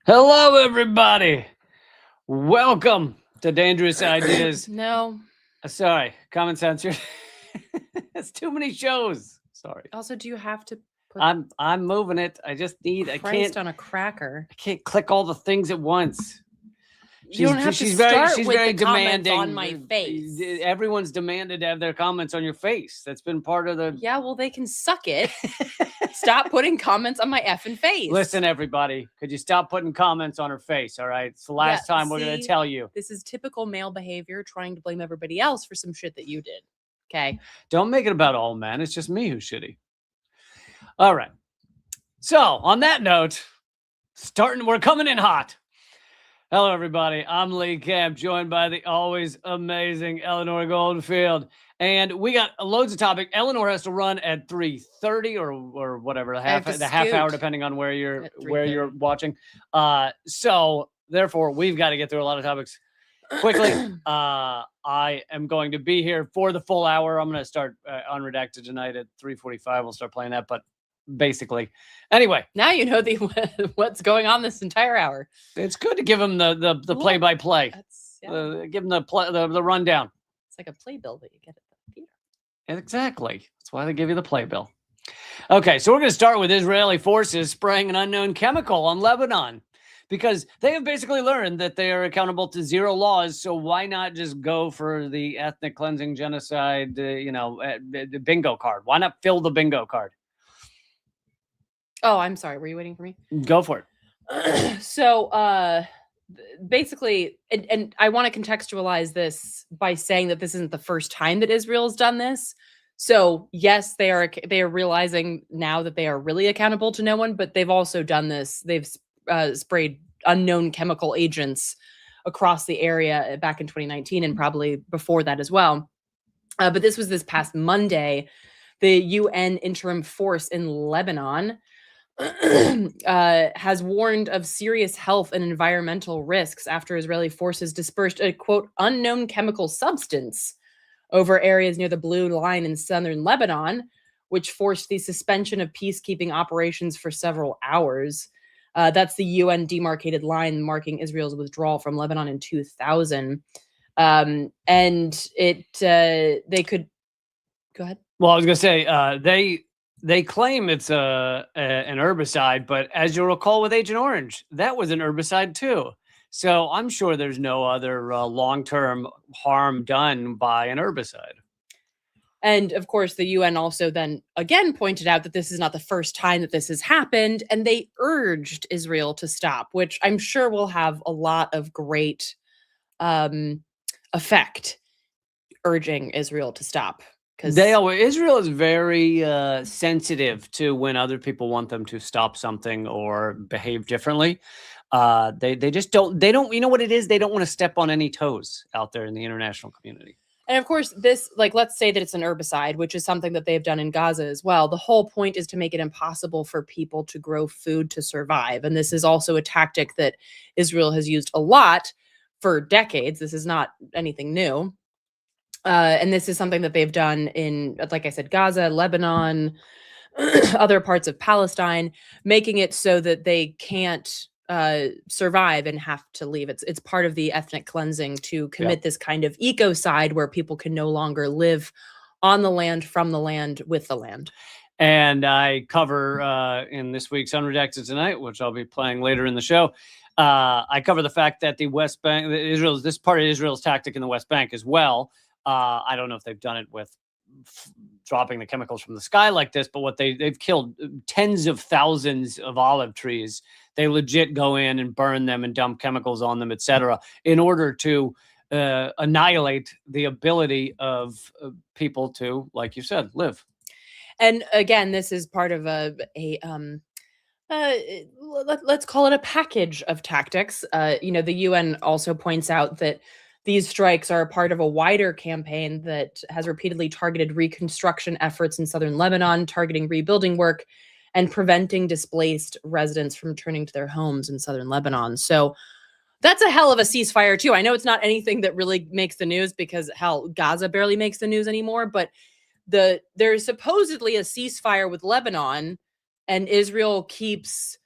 Hello, everybody. Welcome to Dangerous Ideas. No. Sorry, Common Censored. It's too many shows. Sorry. Also, do you have to put I'm moving it. I just need. Christ on a cracker? I can't click all the things at once. You don't have to start with the comments on my face. Everyone's demanded to have their comments on your face. That's been part of the. Yeah, well, they can suck it. Stop putting comments on my effing face. Listen, everybody, could you stop putting comments on her face? All right, it's the last time we're gonna tell you. This is typical male behavior, trying to blame everybody else for some shit that you did. Okay. Don't make it about all men. It's just me who's shitty. All right. So on that note, we're coming in hot. Hello, everybody. I'm Lee Camp, joined by the always amazing Eleanor Goldfield. And we got loads of topic. Eleanor has to run at 3:30 or whatever, the half hour, depending on where you're watching. So therefore, we've got to get through a lot of topics quickly. I am going to be here for the full hour. I'm going to start Unredacted Tonight at 3:45. We'll start playing that, but basically, anyway. Now you know what's going on this entire hour. It's good to give them the play-by-play. Give them the rundown. It's like a playbill that you get at the theater. Exactly. That's why they give you the playbill. Okay, so we're going to start with Israeli forces spraying an unknown chemical on Lebanon, because they have basically learned that they are accountable to zero laws. So why not just go for the ethnic cleansing, genocide, the bingo card? Why not fill the bingo card? Oh, I'm sorry. Were you waiting for me? Go for it. So basically, and I want to contextualize this by saying that this isn't the first time that Israel's done this. So yes, they are realizing now that they are really accountable to no one, but they've also done this. They've sprayed unknown chemical agents across the area back in 2019 and probably before that as well. But this was this past Monday. The UN interim force in Lebanon has warned of serious health and environmental risks after Israeli forces dispersed a, quote, unknown chemical substance over areas near the Blue Line in southern Lebanon, which forced the suspension of peacekeeping operations for several hours. That's the UN demarcated line marking Israel's withdrawal from Lebanon in 2000. And they could... Go ahead. Well, I was going to say, they claim it's an herbicide, but as you'll recall with Agent Orange, that was an herbicide too. So I'm sure there's no other long-term harm done by an herbicide. And of course, the UN also then again pointed out that this is not the first time that this has happened, and they urged Israel to stop, which I'm sure will have a lot of great effect, urging Israel to stop. Israel is very sensitive to when other people want them to stop something or behave differently. They just don't. They don't. You know what it is? They don't want to step on any toes out there in the international community. And of course, this, like, let's say that it's an herbicide, which is something that they've done in Gaza as well. The whole point is to make it impossible for people to grow food to survive. And this is also a tactic that Israel has used a lot for decades. This is not anything new. And this is something that they've done in, like I said, Gaza, Lebanon, other parts of Palestine, making it so that they can't survive and have to leave. It's part of the ethnic cleansing to commit this kind of ecocide where people can no longer live on the land, from the land, with the land. And I cover in this week's Unredacted Tonight, which I'll be playing later in the show, I cover the fact that the West Bank, this part of Israel's tactic in the West Bank as well. I don't know if they've done it with dropping the chemicals from the sky like this, but they've killed tens of thousands of olive trees. They legit go in and burn them and dump chemicals on them, etc., in order to annihilate the ability of people to, like you said, live. And again, this is part of let's call it a package of tactics. The UN also points out that these strikes are a part of a wider campaign that has repeatedly targeted reconstruction efforts in southern Lebanon, targeting rebuilding work and preventing displaced residents from returning to their homes in southern Lebanon. So that's a hell of a ceasefire too. I know it's not anything that really makes the news because, hell, Gaza barely makes the news anymore, but there's supposedly a ceasefire with Lebanon, and Israel keeps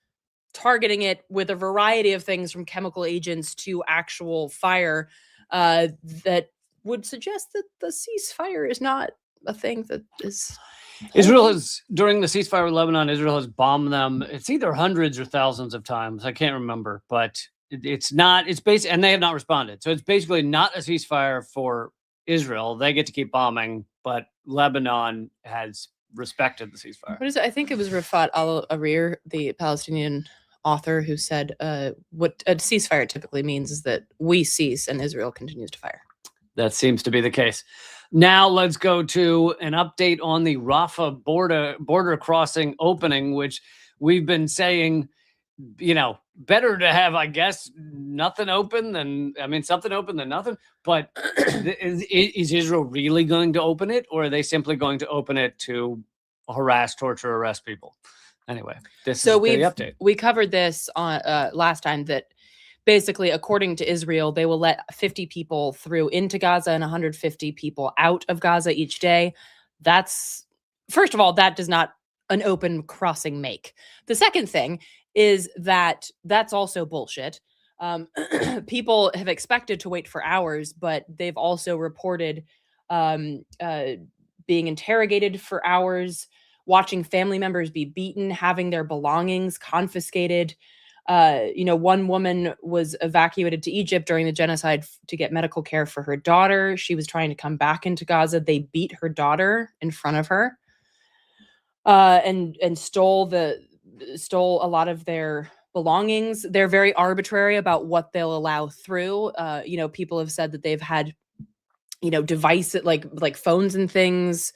targeting it with a variety of things from chemical agents to actual fire that would suggest that the ceasefire is not a thing that is. Israel has, during the ceasefire with Lebanon, Israel has bombed them. It's either hundreds or thousands of times. I can't remember, but it's not, it's basically, and they have not responded. So it's basically not a ceasefire for Israel. They get to keep bombing, but Lebanon has respected the ceasefire. What is it? I think it was Rafah al-Arir, the Palestinian author, who said what a ceasefire typically means is that we cease and Israel continues to fire. That seems to be the case. Now let's go to an update on the Rafah border crossing opening, which we've been saying, you know, better to have, I guess, nothing open than, I mean, something open than nothing. But is Israel really going to open it, or are they simply going to open it to harass, torture, arrest people? Anyway, this is the update. We covered this on last time, that basically, according to Israel, they will let 50 people through into Gaza and 150 people out of Gaza each day. That's, first of all, that does not an open crossing make. The second thing is that that's also bullshit. People have expected to wait for hours, but they've also reported being interrogated for hours, watching family members be beaten, having their belongings confiscated. You know, one woman was evacuated to Egypt during the genocide to get medical care for her daughter. She was trying to come back into Gaza. They beat her daughter in front of her, and stole a lot of their belongings. They're very arbitrary about what they'll allow through. You know, people have said that they've had, you know, devices like phones and things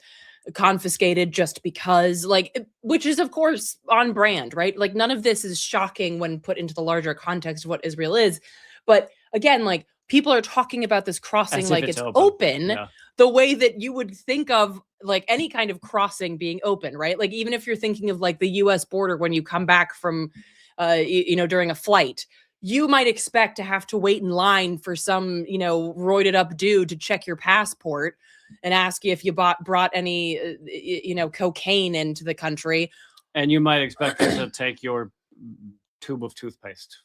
confiscated just because, like, which is of course on brand, right? Like, none of this is shocking when put into the larger context of what Israel is. But again, like, people are talking about this crossing like it's open. Yeah. The way that you would think of like any kind of crossing being open, right? Like, even if you're thinking of like the US border when you come back from you know, during a flight, you might expect to have to wait in line for some, you know, roided up dude to check your passport and ask you if you brought any, you know, cocaine into the country. And you might expect them to take your tube of toothpaste.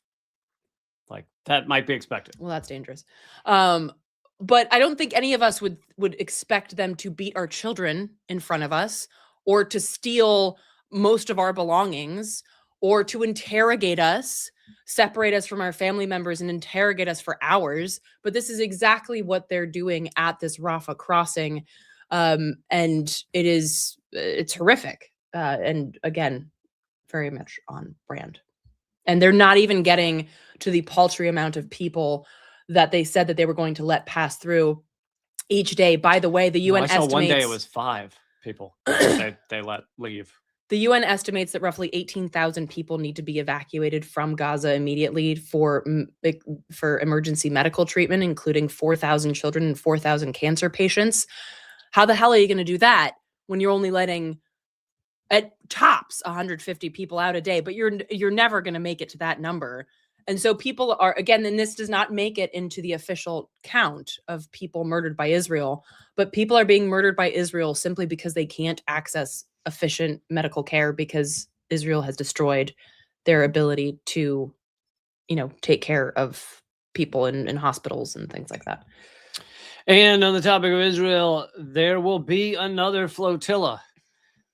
Like, that might be expected. Well, that's dangerous. But I don't think any of us would expect them to beat our children in front of us, or to steal most of our belongings, or to interrogate us, separate us from our family members and interrogate us for hours. But this is exactly what they're doing at this Rafah crossing. And it's horrific. And again, very much on brand. And they're not even getting to the paltry amount of people that they said that they were going to let pass through each day. By the way, the UN estimates one day it was 5 people they let leave. The UN estimates that roughly 18,000 people need to be evacuated from Gaza immediately for emergency medical treatment, including 4,000 children and 4,000 cancer patients. How the hell are you going to do that when you're only letting, at tops, 150 people out a day? But you're never going to make it to that number. And so people are, again, and this does not make it into the official count of people murdered by Israel, but people are being murdered by Israel simply because they can't access efficient medical care, because Israel has destroyed their ability to, you know, take care of people in hospitals and things like that. And on the topic of Israel, there will be another flotilla.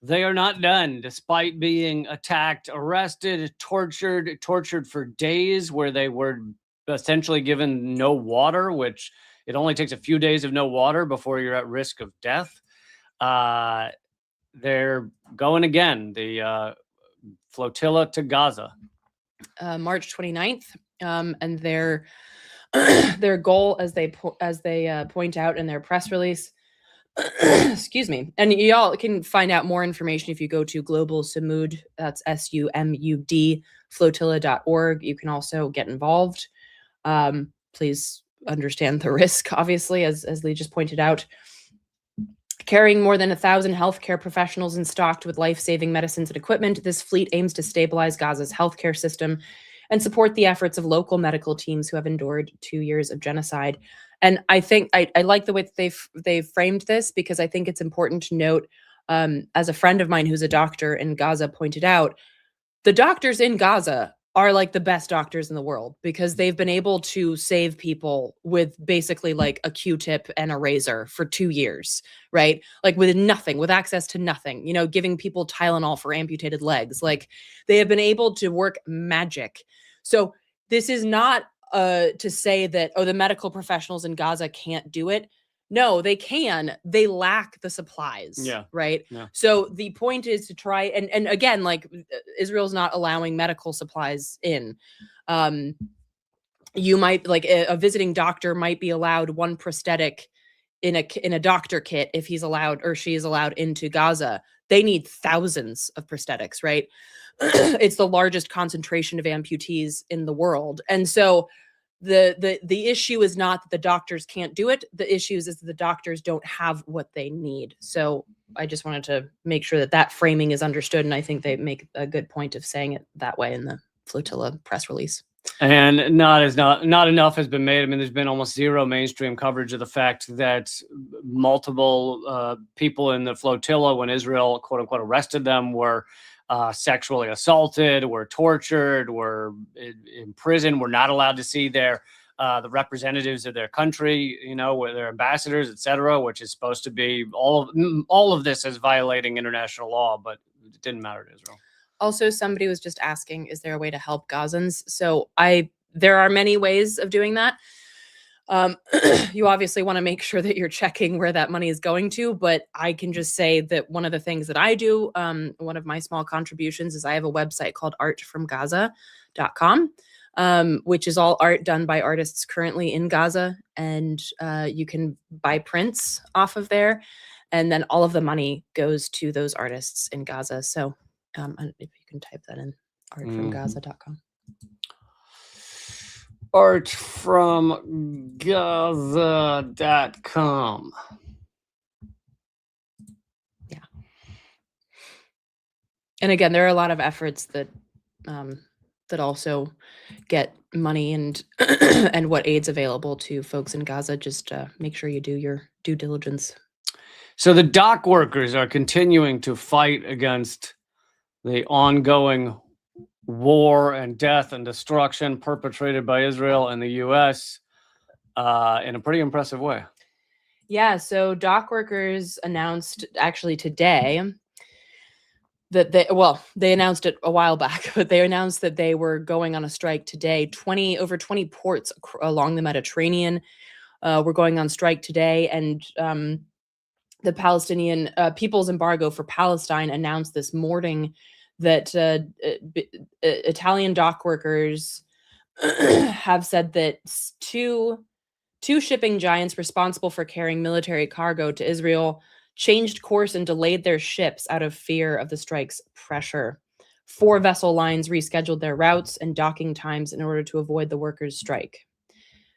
They are not done, despite being attacked, arrested, tortured for days, where they were essentially given no water, which it only takes a few days of no water before you're at risk of death. They're going again, the flotilla to Gaza. March 29th. And their goal, as they point out in their press release, excuse me, and y'all can find out more information if you go to Global Sumud, that's SUMUD, flotilla.org. You can also get involved. Please understand the risk, obviously, as Lee just pointed out. Carrying more than 1,000 healthcare professionals and stocked with life-saving medicines and equipment, this fleet aims to stabilize Gaza's healthcare system and support the efforts of local medical teams who have endured 2 years of genocide. And I think I like the way that they've framed this, because I think it's important to note, as a friend of mine who's a doctor in Gaza pointed out, the doctors in Gaza are like the best doctors in the world because they've been able to save people with basically like a Q-tip and a razor for 2 years, right? Like with nothing, with access to nothing, giving people Tylenol for amputated legs. Like they have been able to work magic. So this is not to say that, oh, the medical professionals in Gaza can't do it. No, they can. They lack the supplies. Yeah. Right. Yeah. So the point is to try and again, like Israel's not allowing medical supplies in. You might like a visiting doctor might be allowed one prosthetic in a doctor kit if he's allowed or she is allowed into Gaza. They need thousands of prosthetics, right? It's the largest concentration of amputees in the world. And so the issue is not that the doctors can't do it. The issue is that the doctors don't have what they need. So I just wanted to make sure that that framing is understood. And I think they make a good point of saying it that way in the flotilla press release. And not enough has been made. I mean, there's been almost zero mainstream coverage of the fact that multiple people in the flotilla, when Israel, quote unquote, arrested them, were sexually assaulted, were tortured, were in prison, were not allowed to see the representatives of their country, with their ambassadors, etc., which is supposed to be all of this is violating international law, but it didn't matter to Israel. Also, somebody was just asking, is there a way to help Gazans? So there are many ways of doing that. You obviously want to make sure that you're checking where that money is going to, but I can just say that one of the things that I do, one of my small contributions is I have a website called artfromgaza.com, which is all art done by artists currently in Gaza. And you can buy prints off of there. And then all of the money goes to those artists in Gaza. So if you can type that in, artfromgaza.com. Artfromgaza.com. Yeah. And again, there are a lot of efforts that also get money and and what aid's available to folks in Gaza. Just make sure you do your due diligence. So the dock workers are continuing to fight against the ongoing war and death and destruction perpetrated by Israel and the U.S. In a pretty impressive way. Yeah, so dock workers announced actually today that they announced it a while back, but they announced that they were going on a strike today. Over 20 ports along the Mediterranean were going on strike today, and the Palestinian People's Embargo for Palestine announced this morning that Italian dock workers have said that two shipping giants responsible for carrying military cargo to Israel changed course and delayed their ships out of fear of the strike's pressure. 4 vessel lines rescheduled their routes and docking times in order to avoid the workers' strike.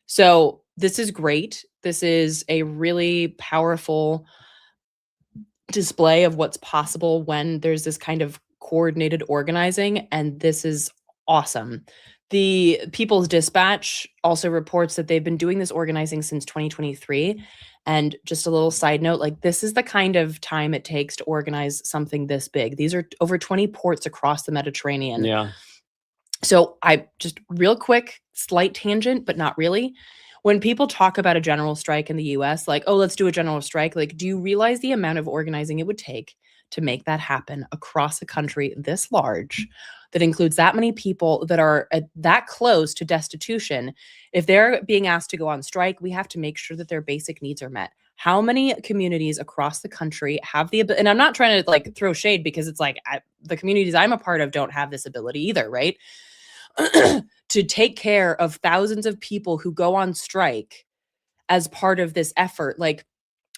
So this is great. This is a really powerful display of what's possible when there's this kind of coordinated organizing, and this is awesome. The People's Dispatch also reports that they've been doing this organizing since 2023. And just a little side note, like this is the kind of time it takes to organize something this big. These are over 20 ports across the Mediterranean. Yeah. So I just real quick, slight tangent, but not really. When people talk about a general strike in the US, like, oh, let's do a general strike. Like, do you realize the amount of organizing it would take to make that happen across a country this large, that includes that many people that are that close to destitution? If they're being asked to go on strike, we have to make sure that their basic needs are met. How many communities across the country have and I'm not trying to like throw shade, because it's like the communities I'm a part of don't have this ability either, right? To take care of thousands of people who go on strike as part of this effort. Like,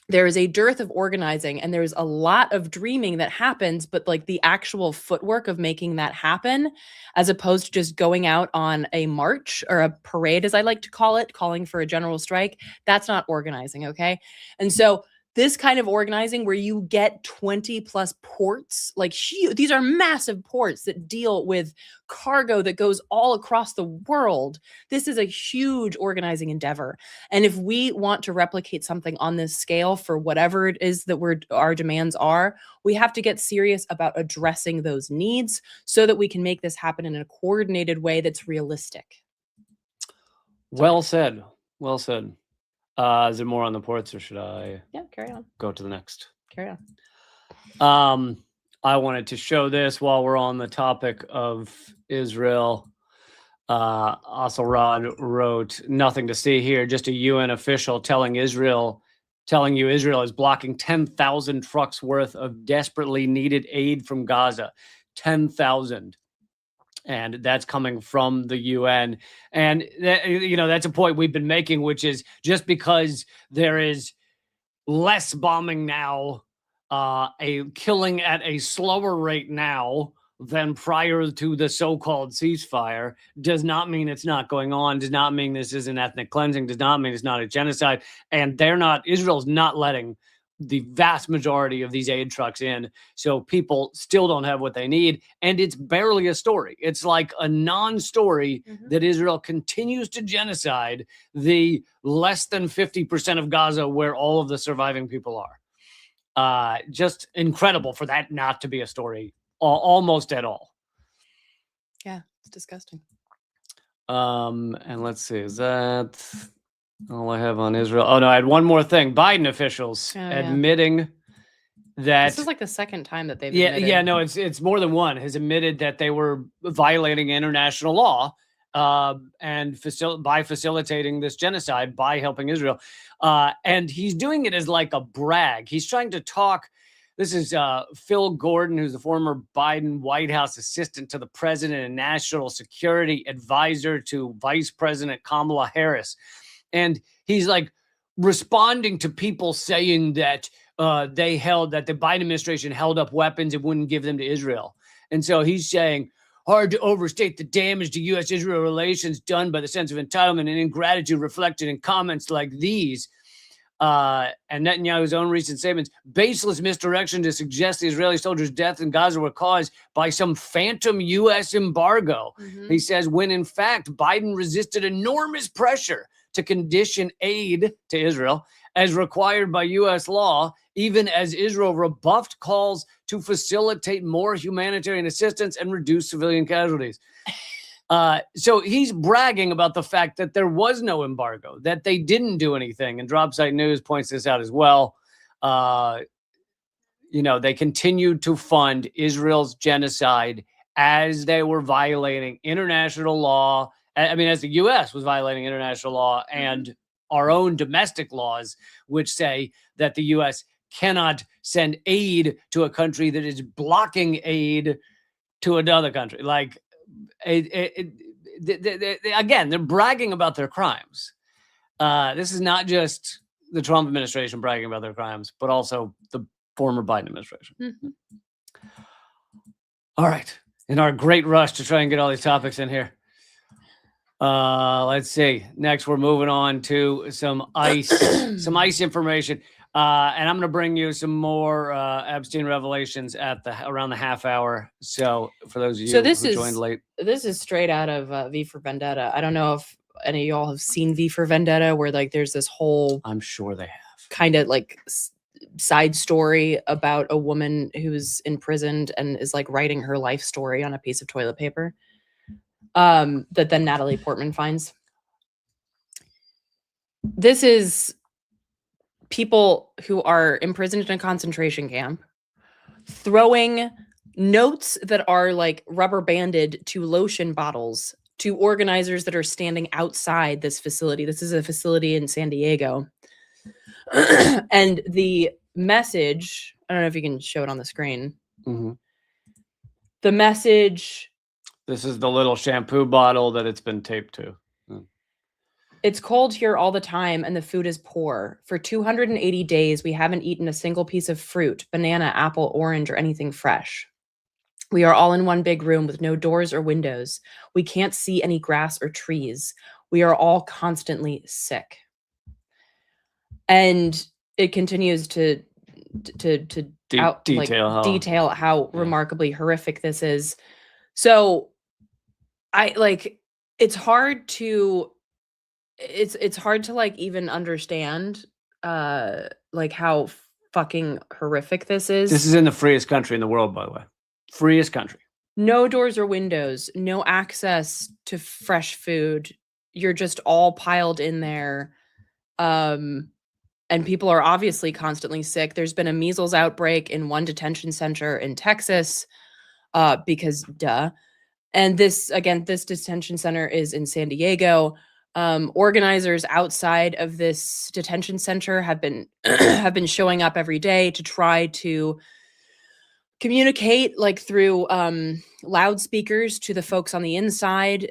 there is a dearth of organizing and there's a lot of dreaming that happens, but like the actual footwork of making that happen, as opposed to just going out on a march or a parade, as I like to call it, calling for a general strike, that's not organizing. Okay. And so this kind of organizing where you get 20 plus ports, like these are massive ports that deal with cargo that goes all across the world. This is a huge organizing endeavor. And if we want to replicate something on this scale for whatever it is that our demands are, we have to get serious about addressing those needs so that we can make this happen in a coordinated way that's realistic. Well said. Well said. Is there more on the ports, or should I carry on. Go to the next? Carry on. I wanted to show this while we're on the topic of Israel. Asselrod wrote, nothing to see here, just a UN official telling you Israel is blocking 10,000 trucks worth of desperately needed aid from Gaza. 10,000. And that's coming from the UN. And, that's a point we've been making, which is just because there is less bombing now, a killing at a slower rate now than prior to the so-called ceasefire, does not mean it's not going on, does not mean this isn't ethnic cleansing, does not mean it's not a genocide. And Israel's not letting the vast majority of these aid trucks in. So people still don't have what they need. And it's barely a story. It's like a non-story that Israel continues to genocide the less than 50% of Gaza where all of the surviving people are. Just incredible for that not to be a story almost at all. Yeah, it's disgusting. And let's see, is that all I have on Israel? Oh, no, I had one more thing. Biden officials admitting that... This is like the second time that they've admitted. Yeah, no, it's more than one. Has admitted that they were violating international law and by facilitating this genocide, by helping Israel. And he's doing it as like a brag. He's trying to talk... This is Phil Gordon, who's the former Biden White House assistant to the president and national security advisor to Vice President Kamala Harris. And he's like responding to people saying that that the Biden administration held up weapons and wouldn't give them to Israel. And so he's saying, hard to overstate the damage to U.S.-Israel relations done by the sense of entitlement and ingratitude reflected in comments like these. And Netanyahu's own recent statements, baseless misdirection to suggest the Israeli soldiers' death in Gaza were caused by some phantom U.S. embargo. He says, when in fact, Biden resisted enormous pressure to condition aid to Israel as required by U.S. law, even as Israel rebuffed calls to facilitate more humanitarian assistance and reduce civilian casualties. So he's bragging about the fact that there was no embargo, that they didn't do anything. And Dropsite News points this out as well. They continued to fund Israel's genocide as they were violating international law. As the U.S. was violating international law and our own domestic laws, which say that the U.S. cannot send aid to a country that is blocking aid to another country. Like, again, they're bragging about their crimes. This is not just the Trump administration bragging about their crimes, but also the former Biden administration. All right. In our great rush to try and get all these topics in here. Let's see. Next, we're moving on to some ICE information. And I'm going to bring you some more Epstein revelations at around the half hour. So for those of you who joined late, this is straight out of V for Vendetta. I don't know if any of y'all have seen V for Vendetta, where like there's this whole, I'm sure they have, kind of like side story about a woman who's imprisoned and is like writing her life story on a piece of toilet paper. That then Natalie Portman finds. This is people who are imprisoned in a concentration camp throwing notes that are like rubber banded to lotion bottles to organizers that are standing outside this facility. This is a facility in San Diego. And the message, I don't know if you can show it on the screen. The message. This is the little shampoo bottle that it's been taped to. It's cold here all the time and the food is poor. For 280 days, we haven't eaten a single piece of fruit, banana, apple, orange, or anything fresh. We are all in one big room with no doors or windows. We can't see any grass or trees. We are all constantly sick. And it continues to detail how remarkably horrific this is. So it's hard to like even understand like how fucking horrific this is. This is in the freest country in the world, by the way. Freest country. No doors or windows, no access to fresh food. You're just all piled in there. And people are obviously constantly sick. There's been a measles outbreak in one detention center in Texas, because duh. And this detention center is in San Diego. Organizers outside of this detention center have been showing up every day to try to communicate like through loudspeakers to the folks on the inside,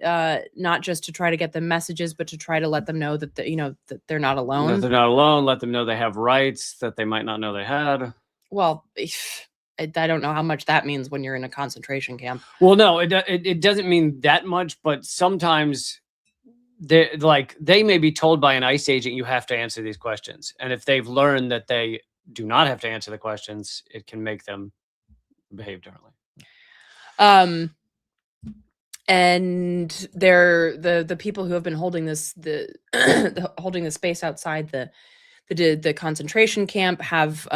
not just to try to get them messages, but to try to let them know that that they're not alone. That they're not alone. Let them know they have rights that they might not know they had. Well, I don't know how much that means when you're in a concentration camp. Well, no, it doesn't mean that much, but sometimes they may be told by an ICE agent, you have to answer these questions. And if they've learned that they do not have to answer the questions, it can make them behave differently. And they're the people who have been holding this holding the space outside the concentration camp have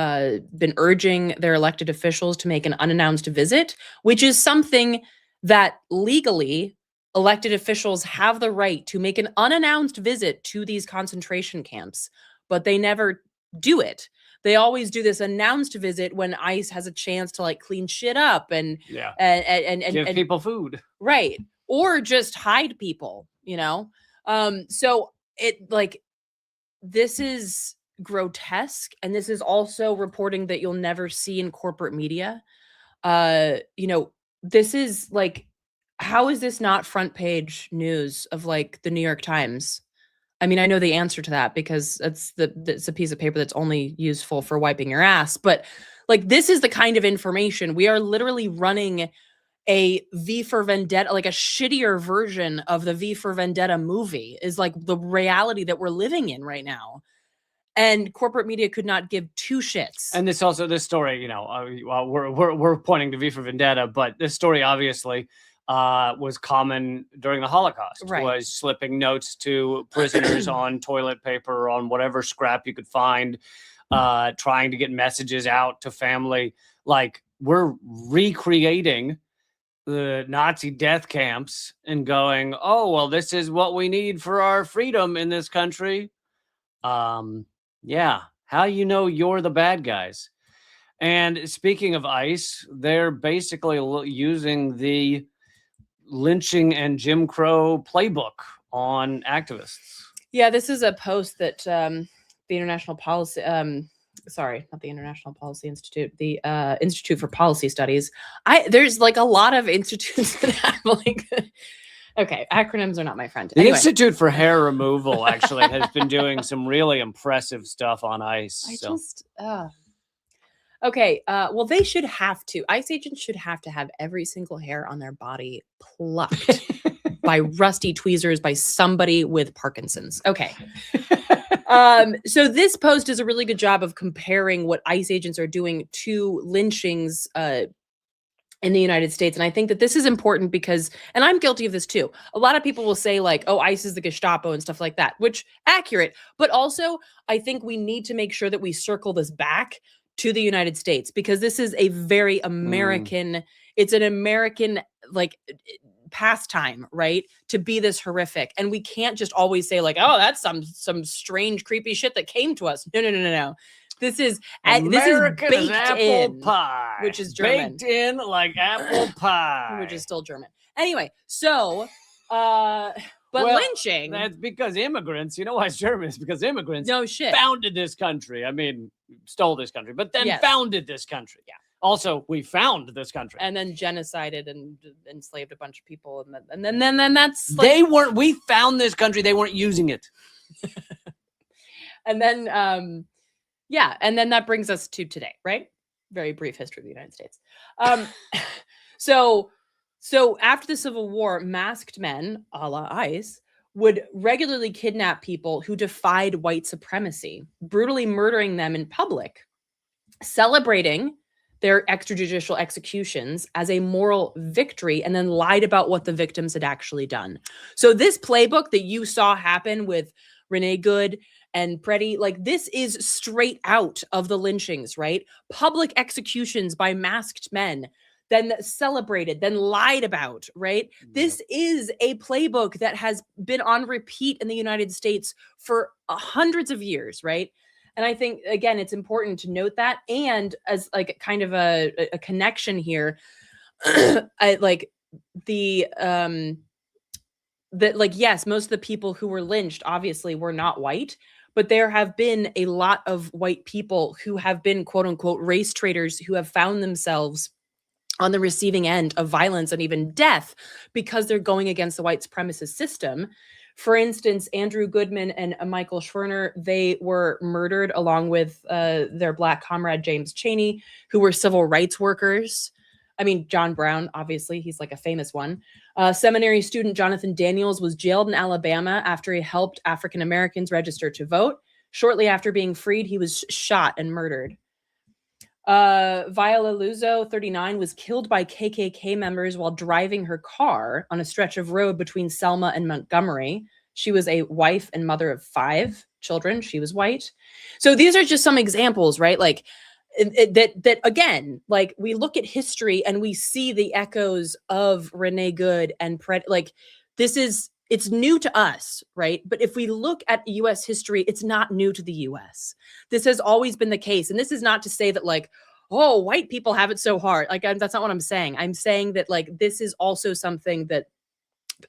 been urging their elected officials to make an unannounced visit, which is something that legally elected officials have the right to make an unannounced visit to these concentration camps, but they never do it. They always do this announced visit when ICE has a chance to like clean shit up and give people food. Right. Or just hide people, So this is grotesque. And this is also reporting that you'll never see in corporate media. This is like, how is this not front page news of like the New York Times? I mean, I know the answer to that because it's a piece of paper that's only useful for wiping your ass. But like, this is the kind of information we are literally running a V for Vendetta, like a shittier version of the V for Vendetta movie is like the reality that we're living in right now. And corporate media could not give two shits. And this story, we're pointing to V for Vendetta, but this story obviously was common during the Holocaust, right. Was slipping notes to prisoners on toilet paper or on whatever scrap you could find, trying to get messages out to family. Like, we're recreating the Nazi death camps and going, oh, well, this is what we need for our freedom in this country. Yeah. How you're the bad guys? And speaking of ICE, they're basically using the lynching and Jim Crow playbook on activists. Yeah, this is a post that the International Policy, sorry, not the International Policy Institute, the Institute for Policy Studies. There's like a lot of institutes that have like, okay, acronyms are not my friend. The Institute for Hair Removal actually has been doing some really impressive stuff on ICE. Okay, well, they should have to. ICE agents should have to have every single hair on their body plucked by rusty tweezers by somebody with Parkinson's. Okay. So this post does a really good job of comparing what ICE agents are doing to lynchings in the United States. And I think that this is important because, and I'm guilty of this too, a lot of people will say like, oh, ICE is the Gestapo and stuff like that, which accurate. But also, I think we need to make sure that we circle this back to the United States, because this is a very American, it's an American like pastime, right? To be this horrific. And we can't just always say like, oh, that's some strange, creepy shit that came to us. No. This is baked apple in, pie, which is German. Baked in like apple pie, which is still German. Anyway, so lynching. That's because immigrants, you know why it's German? It's because immigrants founded this country. I mean, stole this country, but then founded this country. Yeah. Also, we found this country. And then genocided and enslaved a bunch of people. And then that's like, we found this country. They weren't using it. And then, and then that brings us to today, right? Very brief history of the United States. So after the Civil War, masked men, a la ICE, would regularly kidnap people who defied white supremacy, brutally murdering them in public, celebrating their extrajudicial executions as a moral victory, and then lied about what the victims had actually done. So this playbook that you saw happen with Renee Good and Preddy, like this is straight out of the lynchings, right? Public executions by masked men, then celebrated, then lied about, right? This is a playbook that has been on repeat in the United States for hundreds of years, right? And I think, again, it's important to note that. And as like kind of a connection here, I like that, like, yes, most of the people who were lynched obviously were not white, but there have been a lot of white people who have been quote unquote race traitors who have found themselves on the receiving end of violence and even death because they're going against the white supremacist system. For instance, Andrew Goodman and Michael Schwerner, they were murdered along with their Black comrade, James Chaney, who were civil rights workers. I mean, John Brown, obviously, he's like a famous one. Seminary student Jonathan Daniels was jailed in Alabama after he helped African Americans register to vote. Shortly after being freed, he was shot and murdered. Viola Luzo, 39, was killed by KKK members while driving her car on a stretch of road between Selma and Montgomery. She was a wife and mother of 5 children. She was white. So these are just some examples, right? Like that again, like we look at history and we see the echoes of Renee Good and like it's new to us, right? But if we look at US history, it's not new to the US. This has always been the case. And this is not to say that like, oh, white people have it so hard. Like, that's not what I'm saying. I'm saying that like, this is also something that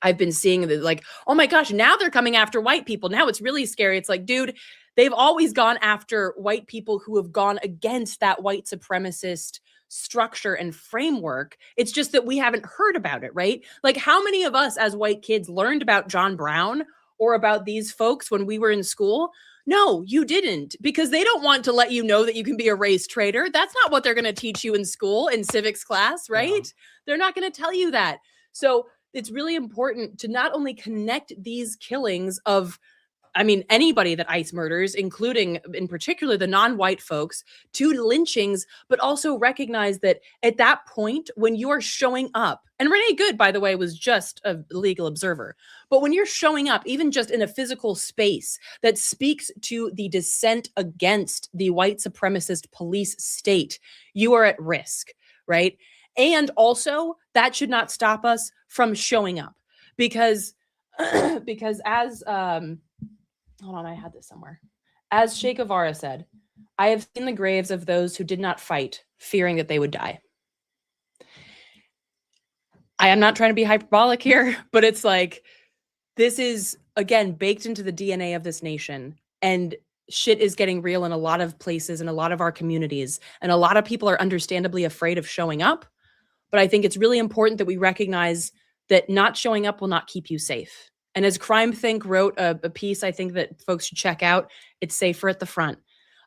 I've been seeing that like, oh my gosh, now they're coming after white people. Now it's really scary. It's like, dude, they've always gone after white people who have gone against that white supremacist structure and framework. It's just that we haven't heard about it, right? Like how many of us as white kids learned about John Brown or about these folks when we were in school? No, you didn't, because they don't want to let you know that you can be a race traitor. That's not what they're going to teach you in school, in civics class, right? Yeah. They're not going to tell you that. So it's really important to not only connect these killings of, I mean, anybody that ICE murders, including in particular the non-white folks, to lynchings, but also recognize that at that point, when you are showing up, and Renee Good, by the way, was just a legal observer, but when you're showing up, even just in a physical space that speaks to the dissent against the white supremacist police state, you are at risk, right? And also, that should not stop us from showing up, because as hold on, I had this somewhere. As Che Guevara said, I have seen the graves of those who did not fight, fearing that they would die. I am not trying to be hyperbolic here, but it's like, this is, again, baked into the DNA of this nation. And shit is getting real in a lot of places, in a lot of our communities. And a lot of people are understandably afraid of showing up. But I think it's really important that we recognize that not showing up will not keep you safe. And as Crime Think wrote a piece I think that folks should check out, it's safer at the front.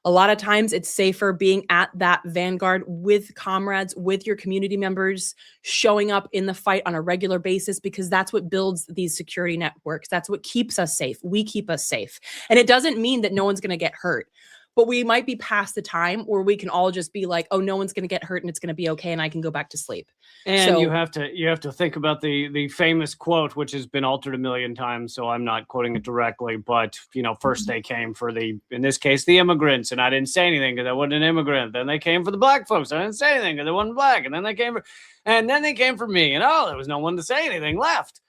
A lot of times it's safer being at that vanguard with comrades, with your community members, showing up in the fight on a regular basis, because that's what builds these security networks. That's what keeps us safe. We keep us safe. And it doesn't mean that no one's going to get hurt. But we might be past the time where we can all just be like, oh, no one's going to get hurt and it's going to be okay and I can go back to sleep. And so, you have to think about the famous quote, which has been altered a million times, so I'm not quoting it directly, but first they came for in this case, the immigrants, and I didn't say anything because I wasn't an immigrant. Then they came for the black folks, I didn't say anything because I wasn't black, and then they came for me, and there was no one to say anything left.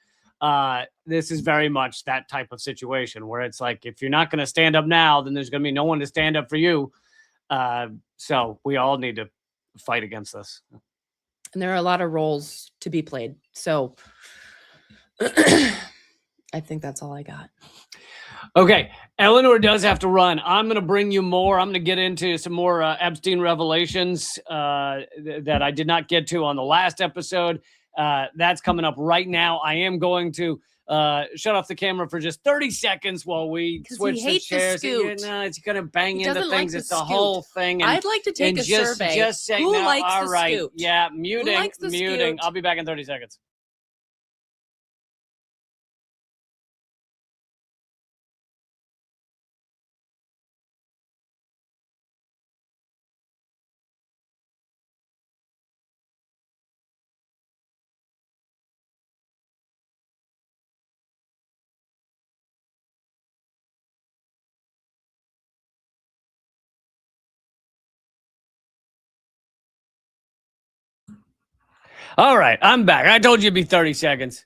This is very much that type of situation where it's like, if you're not going to stand up now, then there's going to be no one to stand up for you. So we all need to fight against this. And there are a lot of roles to be played. So I think that's all I got. Okay. Eleanor does have to run. I'm going to bring you more. I'm going to get into some more Epstein revelations that I did not get to on the last episode. That's coming up right now. I am going to shut off the camera for just 30 seconds while we switch the chairs. It's going to bang into things. It's the whole thing. And, I'd like to take a survey. Just say who no. Likes all the right. scoot? Yeah, muting. Scoot? I'll be back in 30 seconds. All right, I'm back. I told you it'd be 30 seconds.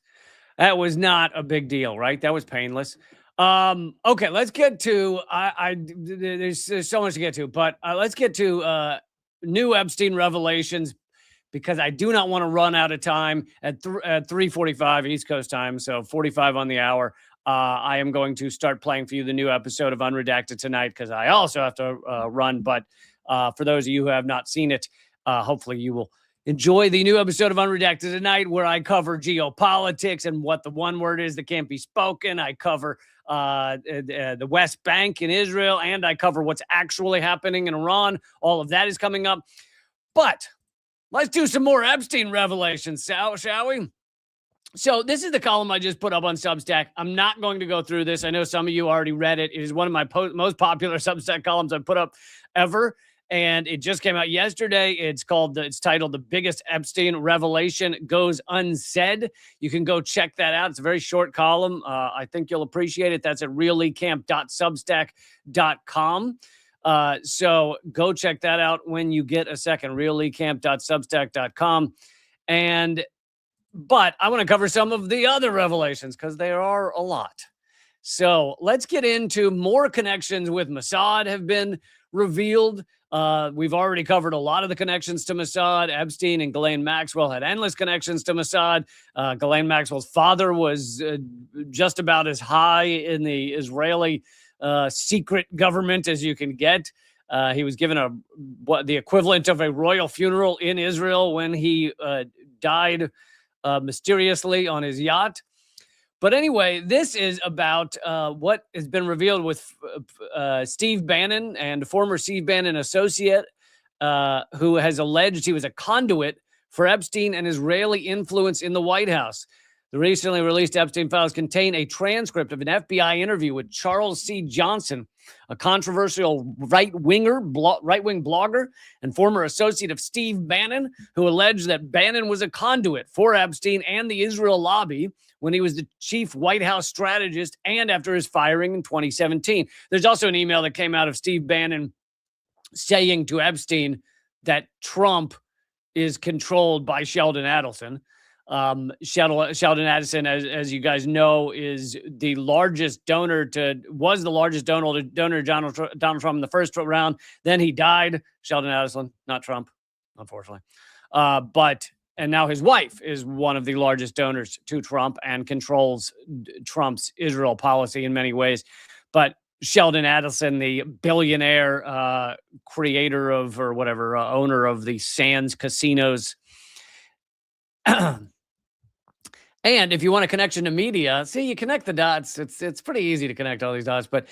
That was not a big deal, right? That was painless. Okay, let's get to there's so much to get to, but let's get to new Epstein revelations, because I do not want to run out of time at 3:45 East Coast time, so 45 on the hour. I am going to start playing for you the new episode of Unredacted Tonight, because I also have to run. But for those of you who have not seen it, hopefully you will enjoy the new episode of Unredacted Tonight, where I cover geopolitics and what the one word is that can't be spoken. I cover the West Bank in Israel, and I cover what's actually happening in Iran. All of that is coming up. But let's do some more Epstein revelations, shall we? So this is the column I just put up on Substack. I'm not going to go through this. I know some of you already read it. It is one of my most popular Substack columns I've put up ever. And it just came out yesterday. It's titled "The Biggest Epstein Revelation Goes Unsaid." You can go check that out. It's a very short column. I think you'll appreciate it. That's at reallycamp.substack.com. So go check that out when you get a second, reallycamp.substack.com. But I want to cover some of the other revelations, because there are a lot. So let's get into more connections with Mossad have been revealed. We've already covered a lot of the connections to Mossad. Epstein and Ghislaine Maxwell had endless connections to Mossad. Ghislaine Maxwell's father was just about as high in the Israeli secret government as you can get. He was given the equivalent of a royal funeral in Israel when he died mysteriously on his yacht. But anyway, this is about what has been revealed with Steve Bannon and former Steve Bannon associate, who has alleged he was a conduit for Epstein and Israeli influence in the White House. The recently released Epstein files contain a transcript of an FBI interview with Charles C. Johnson, a controversial right-wing blogger and former associate of Steve Bannon, who alleged that Bannon was a conduit for Epstein and the Israel lobby when he was the chief White House strategist and after his firing in 2017. There's also an email that came out of Steve Bannon saying to Epstein that Trump is controlled by Sheldon Adelson. Sheldon Adelson, as you guys know, was the largest donor to Donald Trump in the first round. Then he died. Sheldon Adelson, not Trump, unfortunately. And now his wife is one of the largest donors to Trump and controls Trump's Israel policy in many ways. But Sheldon Adelson, the billionaire creator of, or whatever, owner of the Sands casinos. And if you want a connection to media, see, you connect the dots. It's pretty easy to connect all these dots. But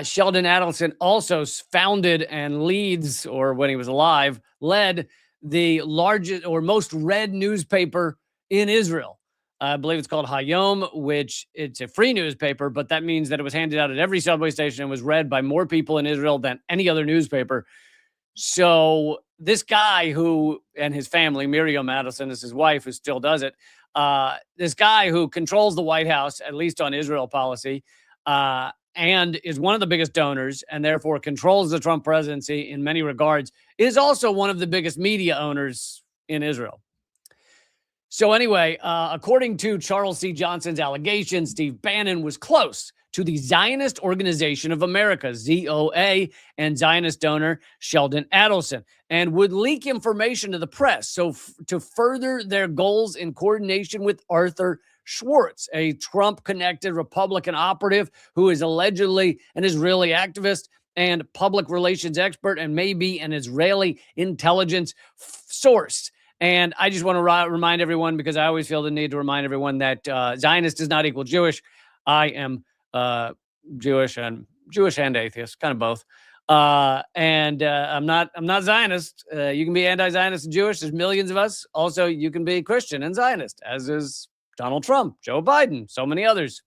Sheldon Adelson also founded and leads, or when he was alive, led the largest or most read newspaper in Israel. I believe it's called Hayom, which it's a free newspaper, but that means that it was handed out at every subway station and was read by more people in Israel than any other newspaper. So this guy and his family, Miriam Adelson is his wife, who still does it. This guy who controls the White House, at least on Israel policy, and is one of the biggest donors and therefore controls the Trump presidency in many regards, is also one of the biggest media owners in Israel. So anyway, according to Charles C. Johnson's allegations, Steve Bannon was close to the Zionist Organization of America, ZOA, and Zionist donor Sheldon Adelson, and would leak information to the press to further their goals in coordination with Arthur Schwartz, a Trump-connected Republican operative who is allegedly an Israeli activist and public relations expert and maybe an Israeli intelligence source. And I just want to remind everyone, because I always feel the need to remind everyone that Zionist does not equal Jewish. I am Jewish and atheist, kind of both. And I'm not Zionist. You can be anti-Zionist and Jewish. There's millions of us. Also, you can be Christian and Zionist, as is Donald Trump, Joe Biden, so many others.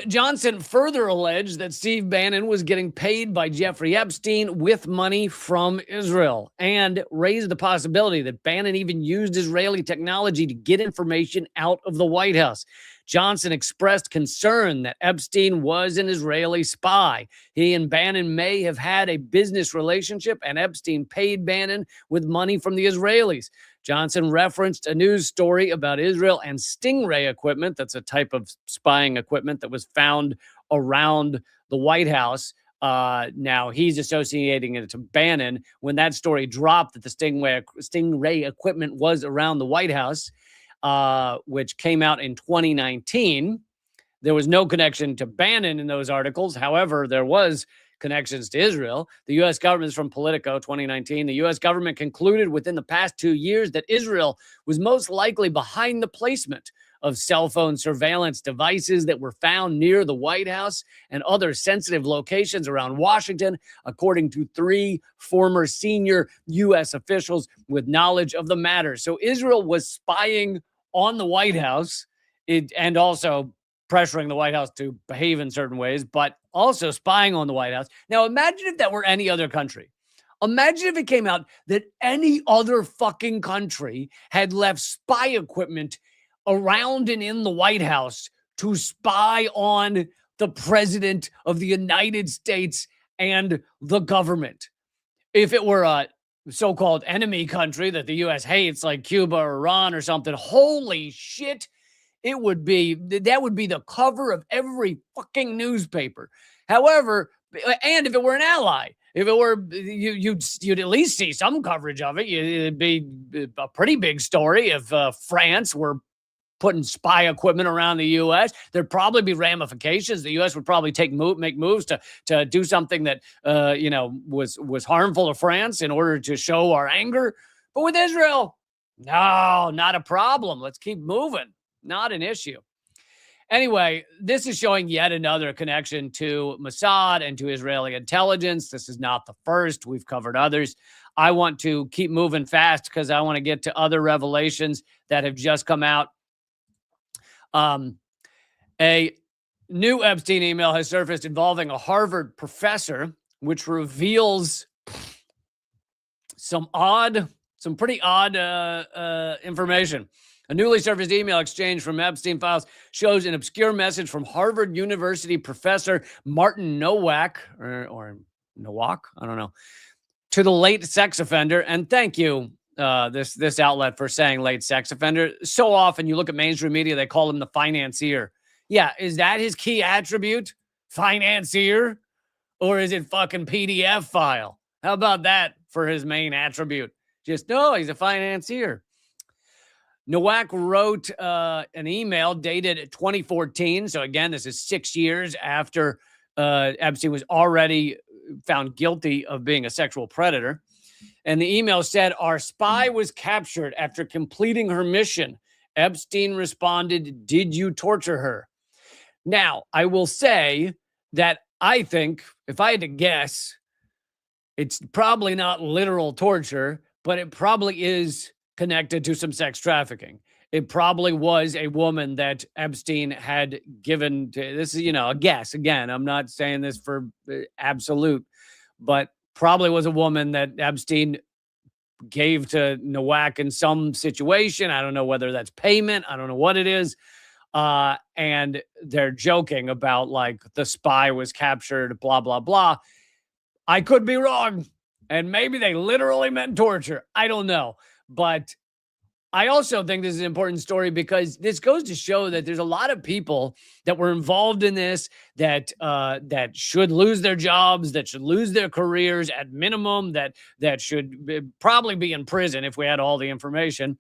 Johnson further alleged that Steve Bannon was getting paid by Jeffrey Epstein with money from Israel, and raised the possibility that Bannon even used Israeli technology to get information out of the White House. Johnson expressed concern that Epstein was an Israeli spy. He and Bannon may have had a business relationship, and Epstein paid Bannon with money from the Israelis. Johnson referenced a news story about Israel and Stingray equipment. That's a type of spying equipment that was found around the White House. Now he's associating it to Bannon. When that story dropped that the Stingray equipment was around the White House, which came out in 2019, there was no connection to Bannon in those articles. However, there was connections to Israel. The U.S. government is from Politico, 2019. The U.S. government concluded within the past 2 years that Israel was most likely behind the placement of cell phone surveillance devices that were found near the White House and other sensitive locations around Washington, according to 3 former senior U.S. officials with knowledge of the matter. So Israel was spying on the White House and also pressuring the White House to behave in certain ways, but also spying on the White House. Now, imagine if that were any other country. Imagine if it came out that any other fucking country had left spy equipment around and in the White House to spy on the president of the United States and the government. If it were a so-called enemy country that the U.S. hates, like Cuba or Iran or something, holy shit, that would be the cover of every fucking newspaper. However, and if it were an ally, if it were, you'd at least see some coverage of it. It'd be a pretty big story if France were putting spy equipment around the U.S. There'd probably be ramifications. The U.S. would probably make moves to do something that was harmful to France in order to show our anger. But with Israel, no, not a problem. Let's keep moving. Not an issue. Anyway, this is showing yet another connection to Mossad and to Israeli intelligence. This is not the first. We've covered others. I want to keep moving fast because I want to get to other revelations that have just come out. A new Epstein email has surfaced involving a Harvard professor, which reveals some pretty odd information. A newly surfaced email exchange from Epstein files shows an obscure message from Harvard University professor Martin Nowak, or Nowak, I don't know, to the late sex offender. And thank you, this outlet, for saying late sex offender. So often you look at mainstream media, they call him the financier. Yeah, is that his key attribute? Financier? Or is it fucking PDF file? How about that for his main attribute? No, he's a financier. Nowak wrote an email dated 2014. So again, this is 6 years after Epstein was already found guilty of being a sexual predator. And the email said, "Our spy was captured after completing her mission. Epstein responded, 'Did you torture her?'" Now, I will say that I think, if I had to guess, it's probably not literal torture, but it probably is connected to some sex trafficking. It probably was a woman that Epstein had given to. This is, a guess. Again, I'm not saying this for absolute, but probably was a woman that Epstein gave to Nowak in some situation. I don't know whether that's payment. I don't know what it is. And they're joking about like the spy was captured, blah, blah, blah. I could be wrong. And maybe they literally meant torture. I don't know. But I also think this is an important story because this goes to show that there's a lot of people that were involved in this that should lose their jobs, that should lose their careers at minimum, that should probably be in prison if we had all the information.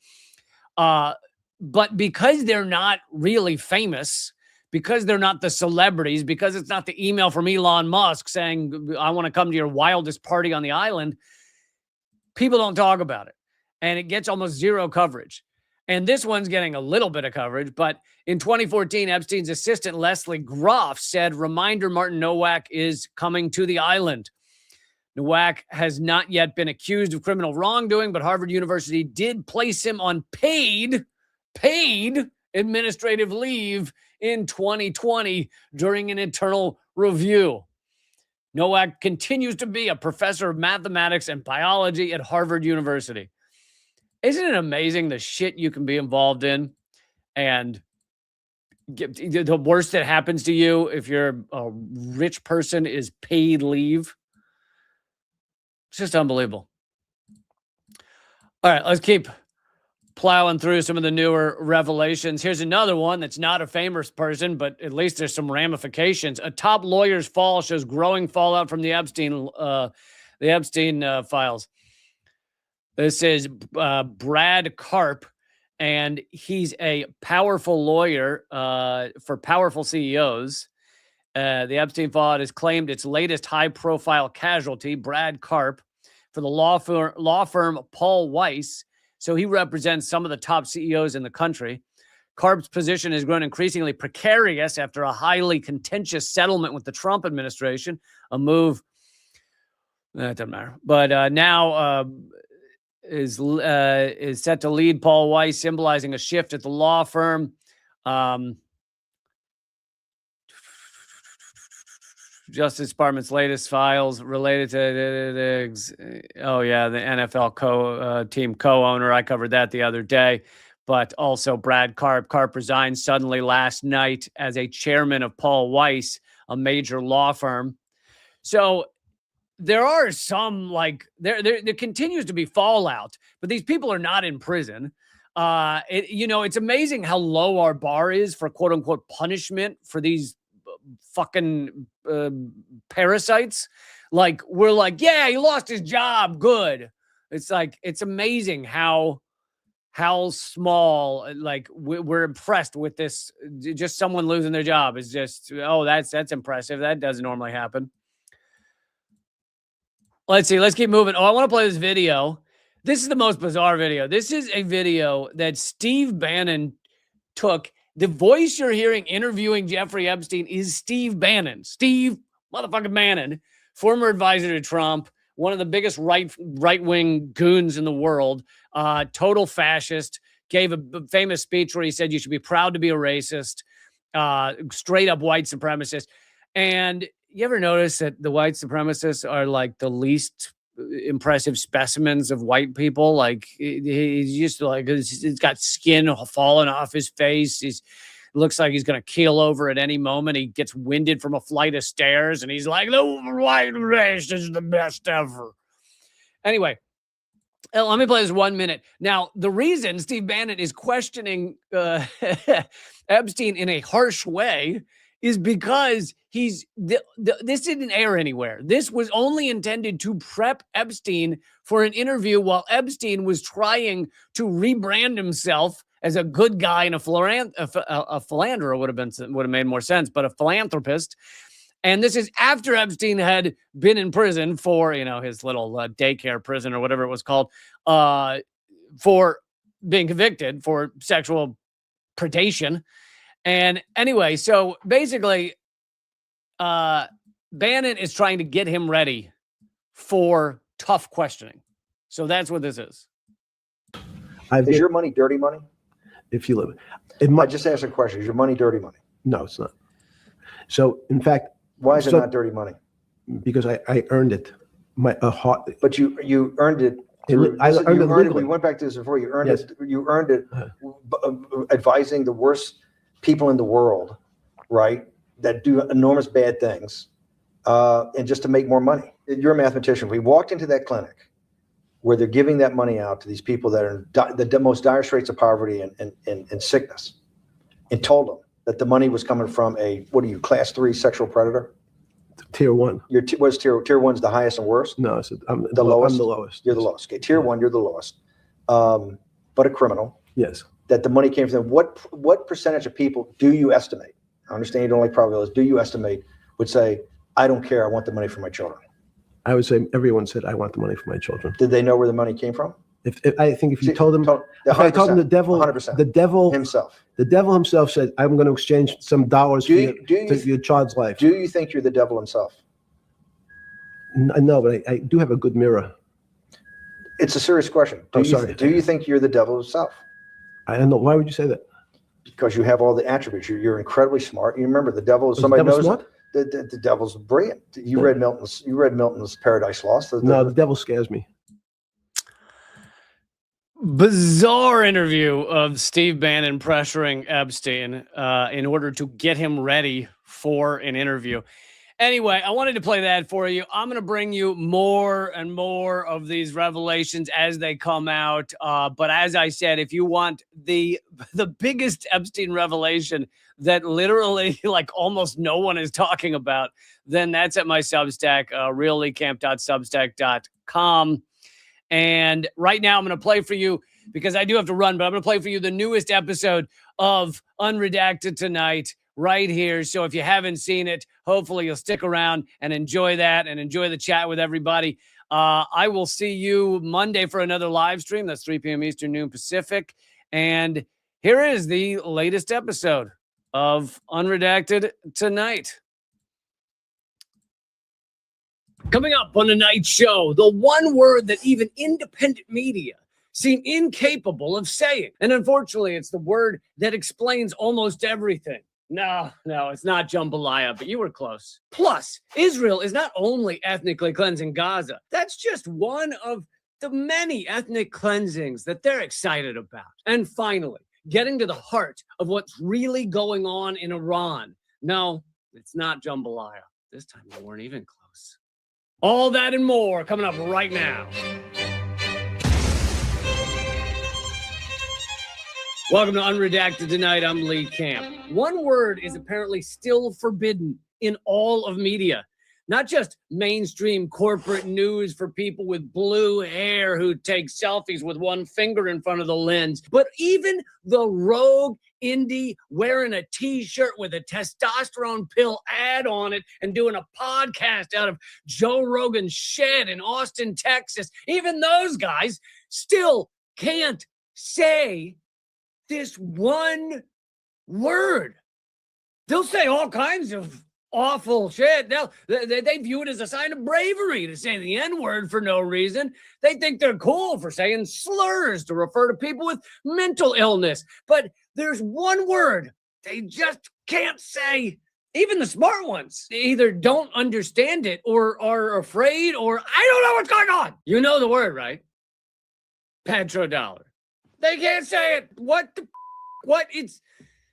But because they're not really famous, because they're not the celebrities, because it's not the email from Elon Musk saying, "I want to come to your wildest party on the island," people don't talk about it. And it gets almost zero coverage. And this one's getting a little bit of coverage. But in 2014, Epstein's assistant, Leslie Groff, said, "Reminder, Martin Nowak is coming to the island." Nowak has not yet been accused of criminal wrongdoing, but Harvard University did place him on paid administrative leave in 2020 during an internal review. Nowak continues to be a professor of mathematics and biology at Harvard University. Isn't it amazing the shit you can be involved in and the worst that happens to you if you're a rich person is paid leave. It's just unbelievable. All right, let's keep plowing through some of the newer revelations. Here's another one that's not a famous person, but at least there's some ramifications. A top lawyer's fall shows growing fallout from the Epstein files. This is Brad Karp, and he's a powerful lawyer for powerful CEOs. The Epstein file has claimed its latest high-profile casualty, Brad Karp, for the law firm Paul Weiss. So he represents some of the top CEOs in the country. Karp's position has grown increasingly precarious after a highly contentious settlement with the Trump administration, a move that doesn't matter. But now is set to lead Paul Weiss, symbolizing a shift at the law firm. Justice Department's latest files related to the NFL team co-owner. I covered that the other day, but also Brad Karp. Karp resigned suddenly last night as a chairman of Paul Weiss, a major law firm. So there are some there continues to be fallout, but these people are not in prison. It's amazing how low our bar is for quote unquote punishment for these fucking parasites. Like, we're like, yeah, he lost his job, good. It's like, it's amazing how small, like, we're impressed with this. Just someone losing their job is just, oh, that's impressive. That doesn't normally happen. Let's see, let's keep moving. Oh, I want to play this video. This is the most bizarre video. This is a video that Steve Bannon took. The voice you're hearing interviewing Jeffrey Epstein is Steve Bannon. Steve motherfucking Bannon, former advisor to Trump, one of the biggest right-wing goons in the world, total fascist, gave a famous speech where he said you should be proud to be a racist, straight up white supremacist. And you ever notice that the white supremacists are like the least impressive specimens of white people? Like, he's just like, he's got skin falling off his face. He looks like he's going to keel over at any moment. He gets winded from a flight of stairs and he's like, the white race is the best ever. Anyway, let me play this 1 minute. Now, the reason Steve Bannon is questioning Epstein in a harsh way is because this didn't air anywhere. This was only intended to prep Epstein for an interview while Epstein was trying to rebrand himself as a good guy and a philanderer would have made more sense, but a philanthropist. And this is after Epstein had been in prison for, his little daycare prison or whatever it was called, for being convicted for sexual predation. And anyway, so basically, Bannon is trying to get him ready for tough questioning. So that's what this is. Is your money dirty money? If you live, I just asked a question. Is your money dirty money? No, it's not. So, in fact, why is it not dirty money? Because I earned it. But you earned it. I earned it legally. We went back to this before. You earned it. You earned it advising the worst people in the world, right, that do enormous bad things, and just to make more money. You're a mathematician. We walked into that clinic where they're giving that money out to these people that are in the most dire straits of poverty and sickness, and told them that the money was coming from class 3 sexual predator? Tier 1. What's tier 1 is the highest and worst? No, I'm the lowest. I'm the lowest. You're the lowest. Okay, tier 1, you're the lowest. But a criminal. Yes. That the money came from them. What percentage of people do you estimate? I understand you don't like probabilities. Do you estimate would say, I don't care, I want the money for my children? I would say everyone said, I want the money for my children. Did they know where the money came from? If I told them, if I told them the devil 100%. Himself. The devil himself said, I'm going to exchange some dollars for your child's life. Do you think you're the devil himself? No, but I do have a good mirror. It's a serious question. Do you think you're the devil himself? I don't know. Why would you say that? Because you have all the attributes. You're incredibly smart. You remember the devil. Somebody knows the devil's brilliant. You read Milton's Paradise Lost. No, the devil scares me. bizarre interview of Steve Bannon pressuring Epstein in order to get him ready for an interview. Anyway, I wanted to play that for you. I'm going to bring you more and more of these revelations as they come out. But as I said, if you want the biggest Epstein revelation that literally like almost no one is talking about, then that's at my Substack, reallycamp.substack.com. And right now I'm going to play for you, because I do have to run, but I'm going to play for you the newest episode of Unredacted Tonight right here. So if you haven't seen it, hopefully you'll stick around and enjoy that and enjoy the chat with everybody. I will see you Monday for another live stream. That's 3 p.m. Eastern, noon Pacific. And here is the latest episode of Unredacted Tonight. Coming up on tonight's show, the one word that even independent media seem incapable of saying. And unfortunately, it's the word that explains almost everything. No, it's not jambalaya, but you were close. Plus, Israel is not only ethnically cleansing Gaza. That's just one of the many ethnic cleansings that they're excited about. And finally, getting to the heart of what's really going on in Iran. No, it's not jambalaya. This time you weren't even close. All that and more coming up right now. Welcome to Unredacted Tonight. I'm Lee Camp. One word is apparently still forbidden in all of media. Not just mainstream corporate news for people with blue hair who take selfies with one finger in front of the lens, but even the rogue indie wearing a t-shirt with a testosterone pill ad on it and doing a podcast out of Joe Rogan's shed in Austin, Texas. Even those guys still can't say this one word. They'll say all kinds of awful shit. They view it as a sign of bravery to say the N-word for no reason. They think they're cool for saying slurs to refer to people with mental illness. But there's one word they just can't say. Even the smart ones, they either don't understand it or are afraid, or I don't know what's going on. You know the word, right? Petrodollar. They can't say it. What?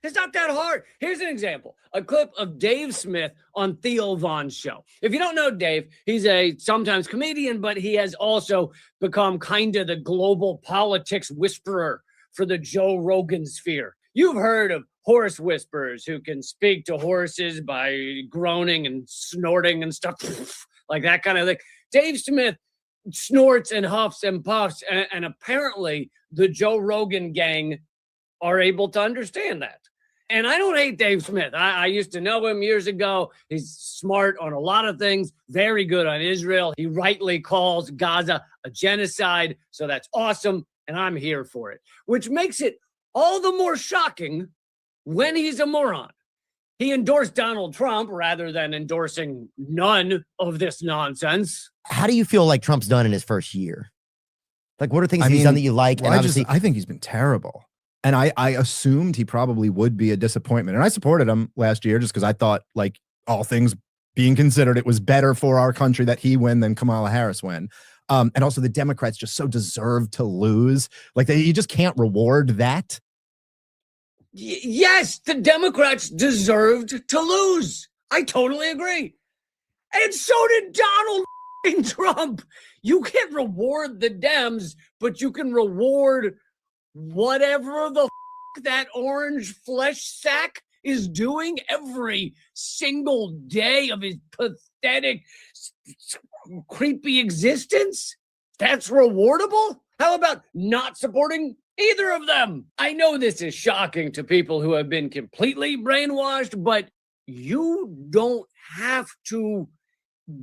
It's not that hard. Here's an example. A clip of Dave Smith on Theo Von's show. If you don't know Dave, he's a sometimes comedian, but he has also become kind of the global politics whisperer for the Joe Rogan sphere. You've heard of horse whisperers who can speak to horses by groaning and snorting and stuff like that kind of thing. Dave Smith snorts and huffs and puffs, and apparently the Joe Rogan gang are able to understand that. And I don't hate Dave Smith. I used to know him years ago. He's smart on a lot of things, very good on Israel. He rightly calls Gaza a genocide, so that's awesome, and I'm here for it, which makes it all the more shocking when he's a moron. He endorsed Donald Trump rather than endorsing none of this nonsense. How do you feel like Trump's done in his first year? Like, what are things he's done that you like? Well, and I think he's been terrible. And I assumed he probably would be a disappointment. And I supported him last year just because I thought, like, all things being considered, it was better for our country that he win than Kamala Harris win. And also the Democrats just so deserve to lose. Like, you just can't reward that. Yes, the Democrats deserved to lose. I totally agree. And so did Donald Trump. You can't reward the Dems, but you can reward whatever the that orange flesh sack is doing every single day of his pathetic, creepy existence. That's rewardable? How about not supporting either of them? I know this is shocking to people who have been completely brainwashed, but you don't have to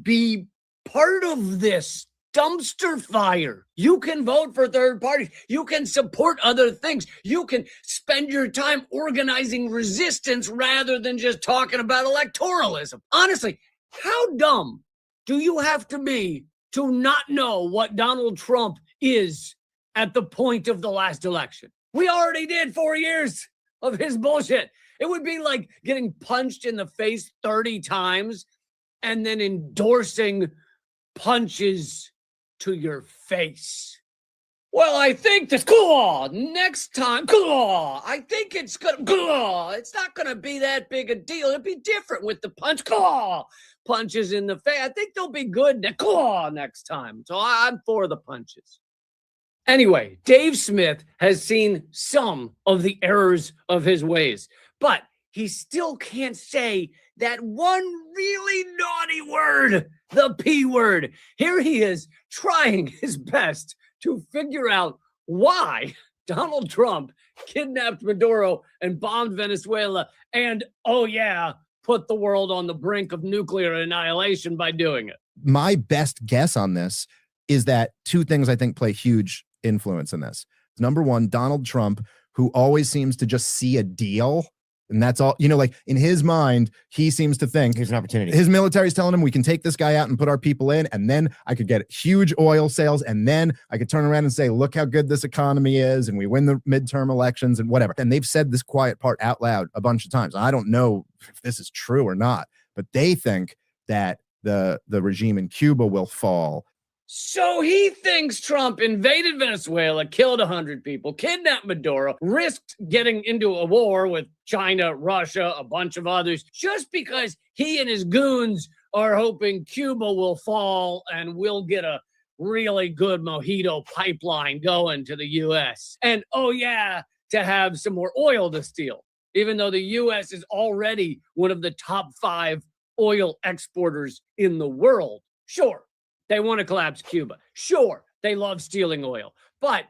be part of this dumpster fire. You can vote for third parties. You can support other things. You can spend your time organizing resistance rather than just talking about electoralism. Honestly, how dumb do you have to be to not know what Donald Trump is at the point of the last election? We already did 4 years of his bullshit. It would be like getting punched in the face 30 times and then endorsing punches to your face. Well, I think this next time, I think it's not gonna be that big a deal. It'll be different with the punches in the face. I think they'll be good next time. So I'm for the punches. Anyway, Dave Smith has seen some of the errors of his ways, but he still can't say that one really naughty word, the P word. Here he is trying his best to figure out why Donald Trump kidnapped Maduro and bombed Venezuela and, oh yeah, put the world on the brink of nuclear annihilation by doing it. My best guess on this is that two things I think play huge influence in this. Number one, Donald Trump, who always seems to just see a deal. And that's all, like in his mind, he seems to think here's an opportunity. His military's telling him we can take this guy out and put our people in, and then I could get huge oil sales, and then I could turn around and say, look how good this economy is, and we win the midterm elections and whatever. And they've said this quiet part out loud a bunch of times. I don't know if this is true or not, but they think that the regime in Cuba will fall. So he thinks Trump invaded Venezuela, killed 100 people, kidnapped Maduro, risked getting into a war with China, Russia, a bunch of others, just because he and his goons are hoping Cuba will fall and we'll get a really good mojito pipeline going to the U.S. And, oh yeah, to have some more oil to steal, even though the U.S. is already one of the top 5 oil exporters in the world. Sure, they want to collapse Cuba. Sure, they love stealing oil. But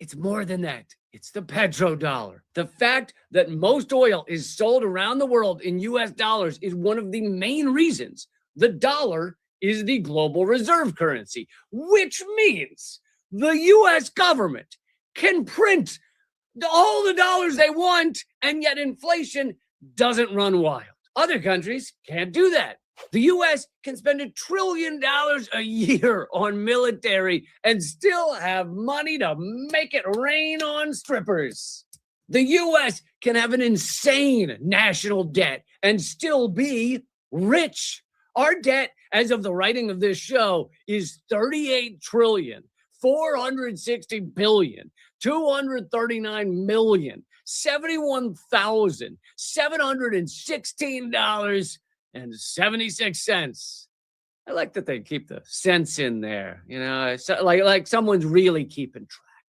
it's more than that. It's the petrodollar. The fact that most oil is sold around the world in U.S. dollars is one of the main reasons the dollar is the global reserve currency, which means the U.S. government can print all the dollars they want, and yet inflation doesn't run wild. Other countries can't do that. The U.S. can spend $1 trillion a year on military and still have money to make it rain on strippers. The U.S. can have an insane national debt and still be rich. Our debt, as of the writing of this show, is $38,460,239,716.76. I like that they keep the cents in there, like someone's really keeping track.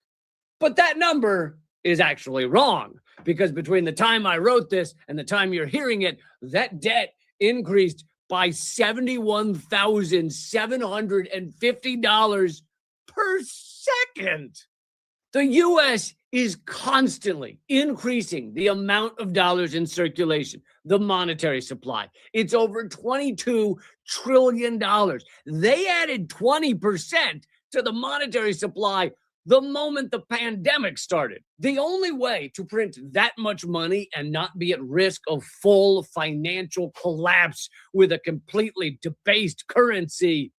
But that number is actually wrong, because between the time I wrote this and the time you're hearing it, that debt increased by $71,750 per second. The U.S. is constantly increasing the amount of dollars in circulation, the monetary supply. It's over $22 trillion. They added 20% to the monetary supply the moment the pandemic started. The only way to print that much money and not be at risk of full financial collapse with a completely debased currency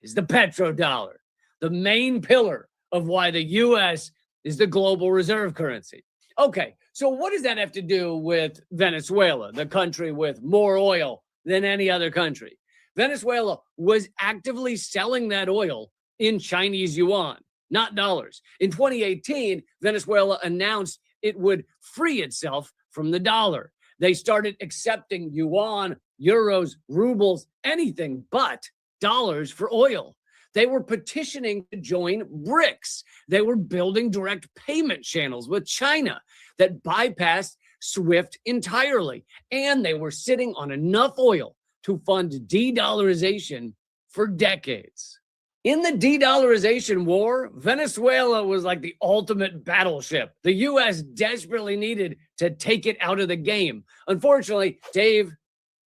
is the petrodollar, the main pillar of why the U.S. is the global reserve currency. Okay, so what does that have to do with Venezuela, the country with more oil than any other country? Venezuela was actively selling that oil in Chinese yuan, not dollars. In 2018, Venezuela announced it would free itself from the dollar. They started accepting yuan, euros, rubles, anything but dollars for oil. They were petitioning to join BRICS. They were building direct payment channels with China that bypassed SWIFT entirely. And they were sitting on enough oil to fund de-dollarization for decades. In the de-dollarization war, Venezuela was like the ultimate battleship. The U.S. desperately needed to take it out of the game. Unfortunately, Dave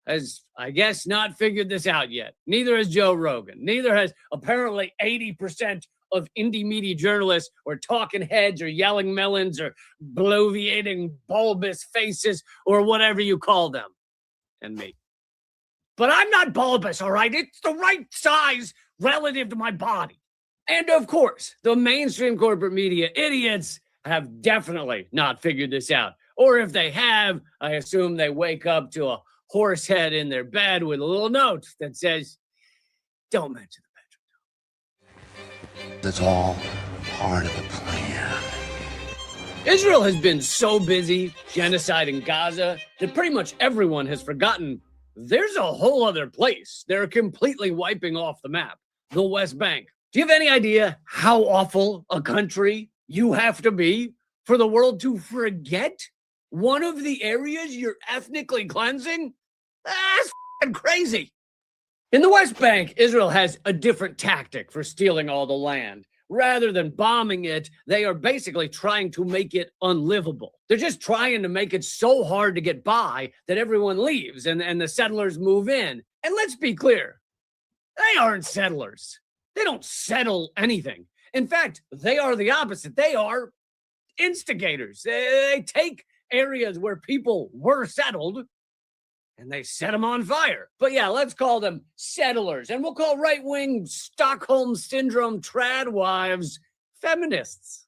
has, I guess, not figured this out yet. Neither has Joe Rogan. Neither has apparently 80% of indie media journalists or talking heads or yelling melons or bloviating bulbous faces or whatever you call them. And me. But I'm not bulbous, all right? It's the right size relative to my body. And of course, the mainstream corporate media idiots have definitely not figured this out. Or if they have, I assume they wake up to a horse head in their bed with a little note that says, don't mention the petrodollar. It's all part of the plan. Israel has been so busy genociding Gaza that pretty much everyone has forgotten there's a whole other place they're completely wiping off the map, the West Bank. Do you have any idea how awful a country you have to be for the world to forget one of the areas you're ethnically cleansing? That's f***ing crazy. In the West Bank, Israel has a different tactic for stealing all the land. Rather than bombing it, they are basically trying to make it unlivable. They're just trying to make it so hard to get by that everyone leaves and the settlers move in. And let's be clear, they aren't settlers. They don't settle anything. In fact, they are the opposite. They are instigators. They take areas where people were settled and they set them on fire. But yeah, let's call them settlers. And we'll call right-wing Stockholm Syndrome trad wives feminists.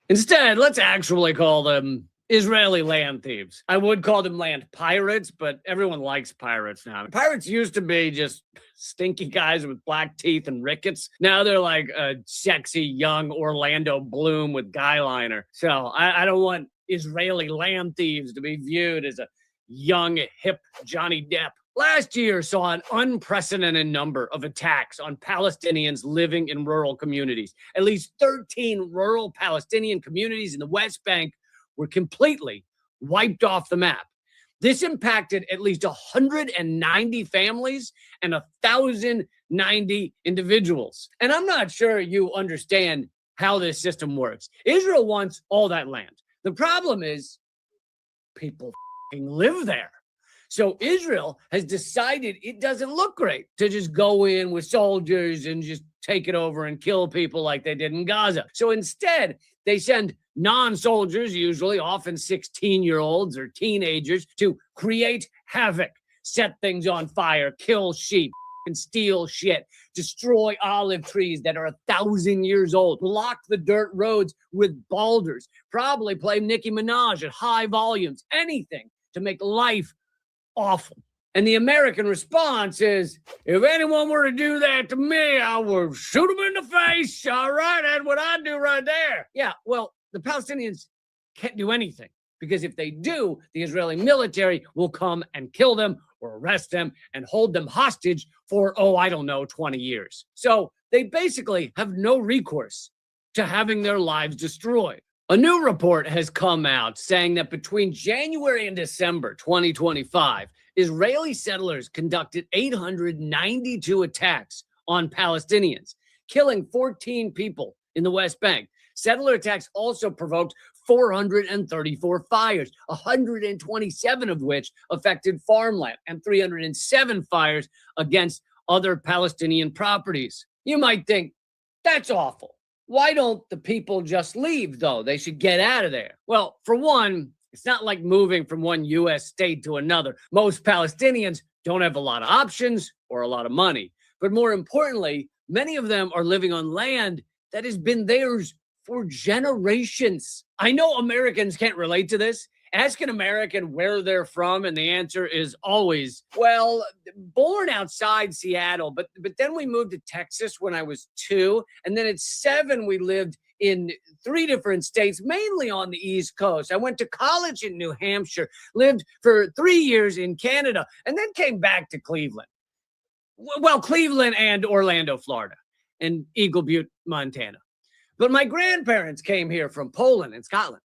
Instead, let's actually call them Israeli land thieves. I would call them land pirates, but everyone likes pirates now. Pirates used to be just stinky guys with black teeth and rickets. Now they're like a sexy young Orlando Bloom with guy liner. So I don't want Israeli land thieves to be viewed as a young, hip Johnny Depp. Last year saw an unprecedented number of attacks on Palestinians living in rural communities. At least 13 rural Palestinian communities in the West Bank were completely wiped off the map. This impacted at least 190 families and 1,090 individuals. And I'm not sure you understand how this system works. Israel wants all that land. The problem is people live there. So Israel has decided it doesn't look great to just go in with soldiers and just take it over and kill people like they did in Gaza. So instead, they send non-soldiers, usually often 16-year-olds or teenagers, to create havoc, set things on fire, kill sheep, and steal shit, destroy olive trees that are 1,000 years old, block the dirt roads with boulders, probably play Nicki Minaj at high volumes, anything to make life awful. And the American response is, if anyone were to do that to me, I would shoot them in the face. All right, that's what I do right there. Yeah, well, the Palestinians can't do anything because if they do, the Israeli military will come and kill them or arrest them and hold them hostage for, 20 years. So they basically have no recourse to having their lives destroyed. A new report has come out saying that between January and December 2025, Israeli settlers conducted 892 attacks on Palestinians, killing 14 people in the West Bank. Settler attacks also provoked 434 fires, 127 of which affected farmland, and 307 fires against other Palestinian properties. You might think, that's awful. Why don't the people just leave, though? They should get out of there. Well, for one, it's not like moving from one U.S. state to another. Most Palestinians don't have a lot of options or a lot of money. But more importantly, many of them are living on land that has been theirs for generations. I know Americans can't relate to this. Ask an American where they're from, and the answer is always, well, born outside Seattle, but then we moved to Texas when I was 2, and then at 7 we lived in 3 different states, mainly on the East Coast. I went to college in New Hampshire, lived for 3 years in Canada, and then came back to Cleveland. Well, Cleveland and Orlando, Florida, and Eagle Butte, Montana. But my grandparents came here from Poland and Scotland.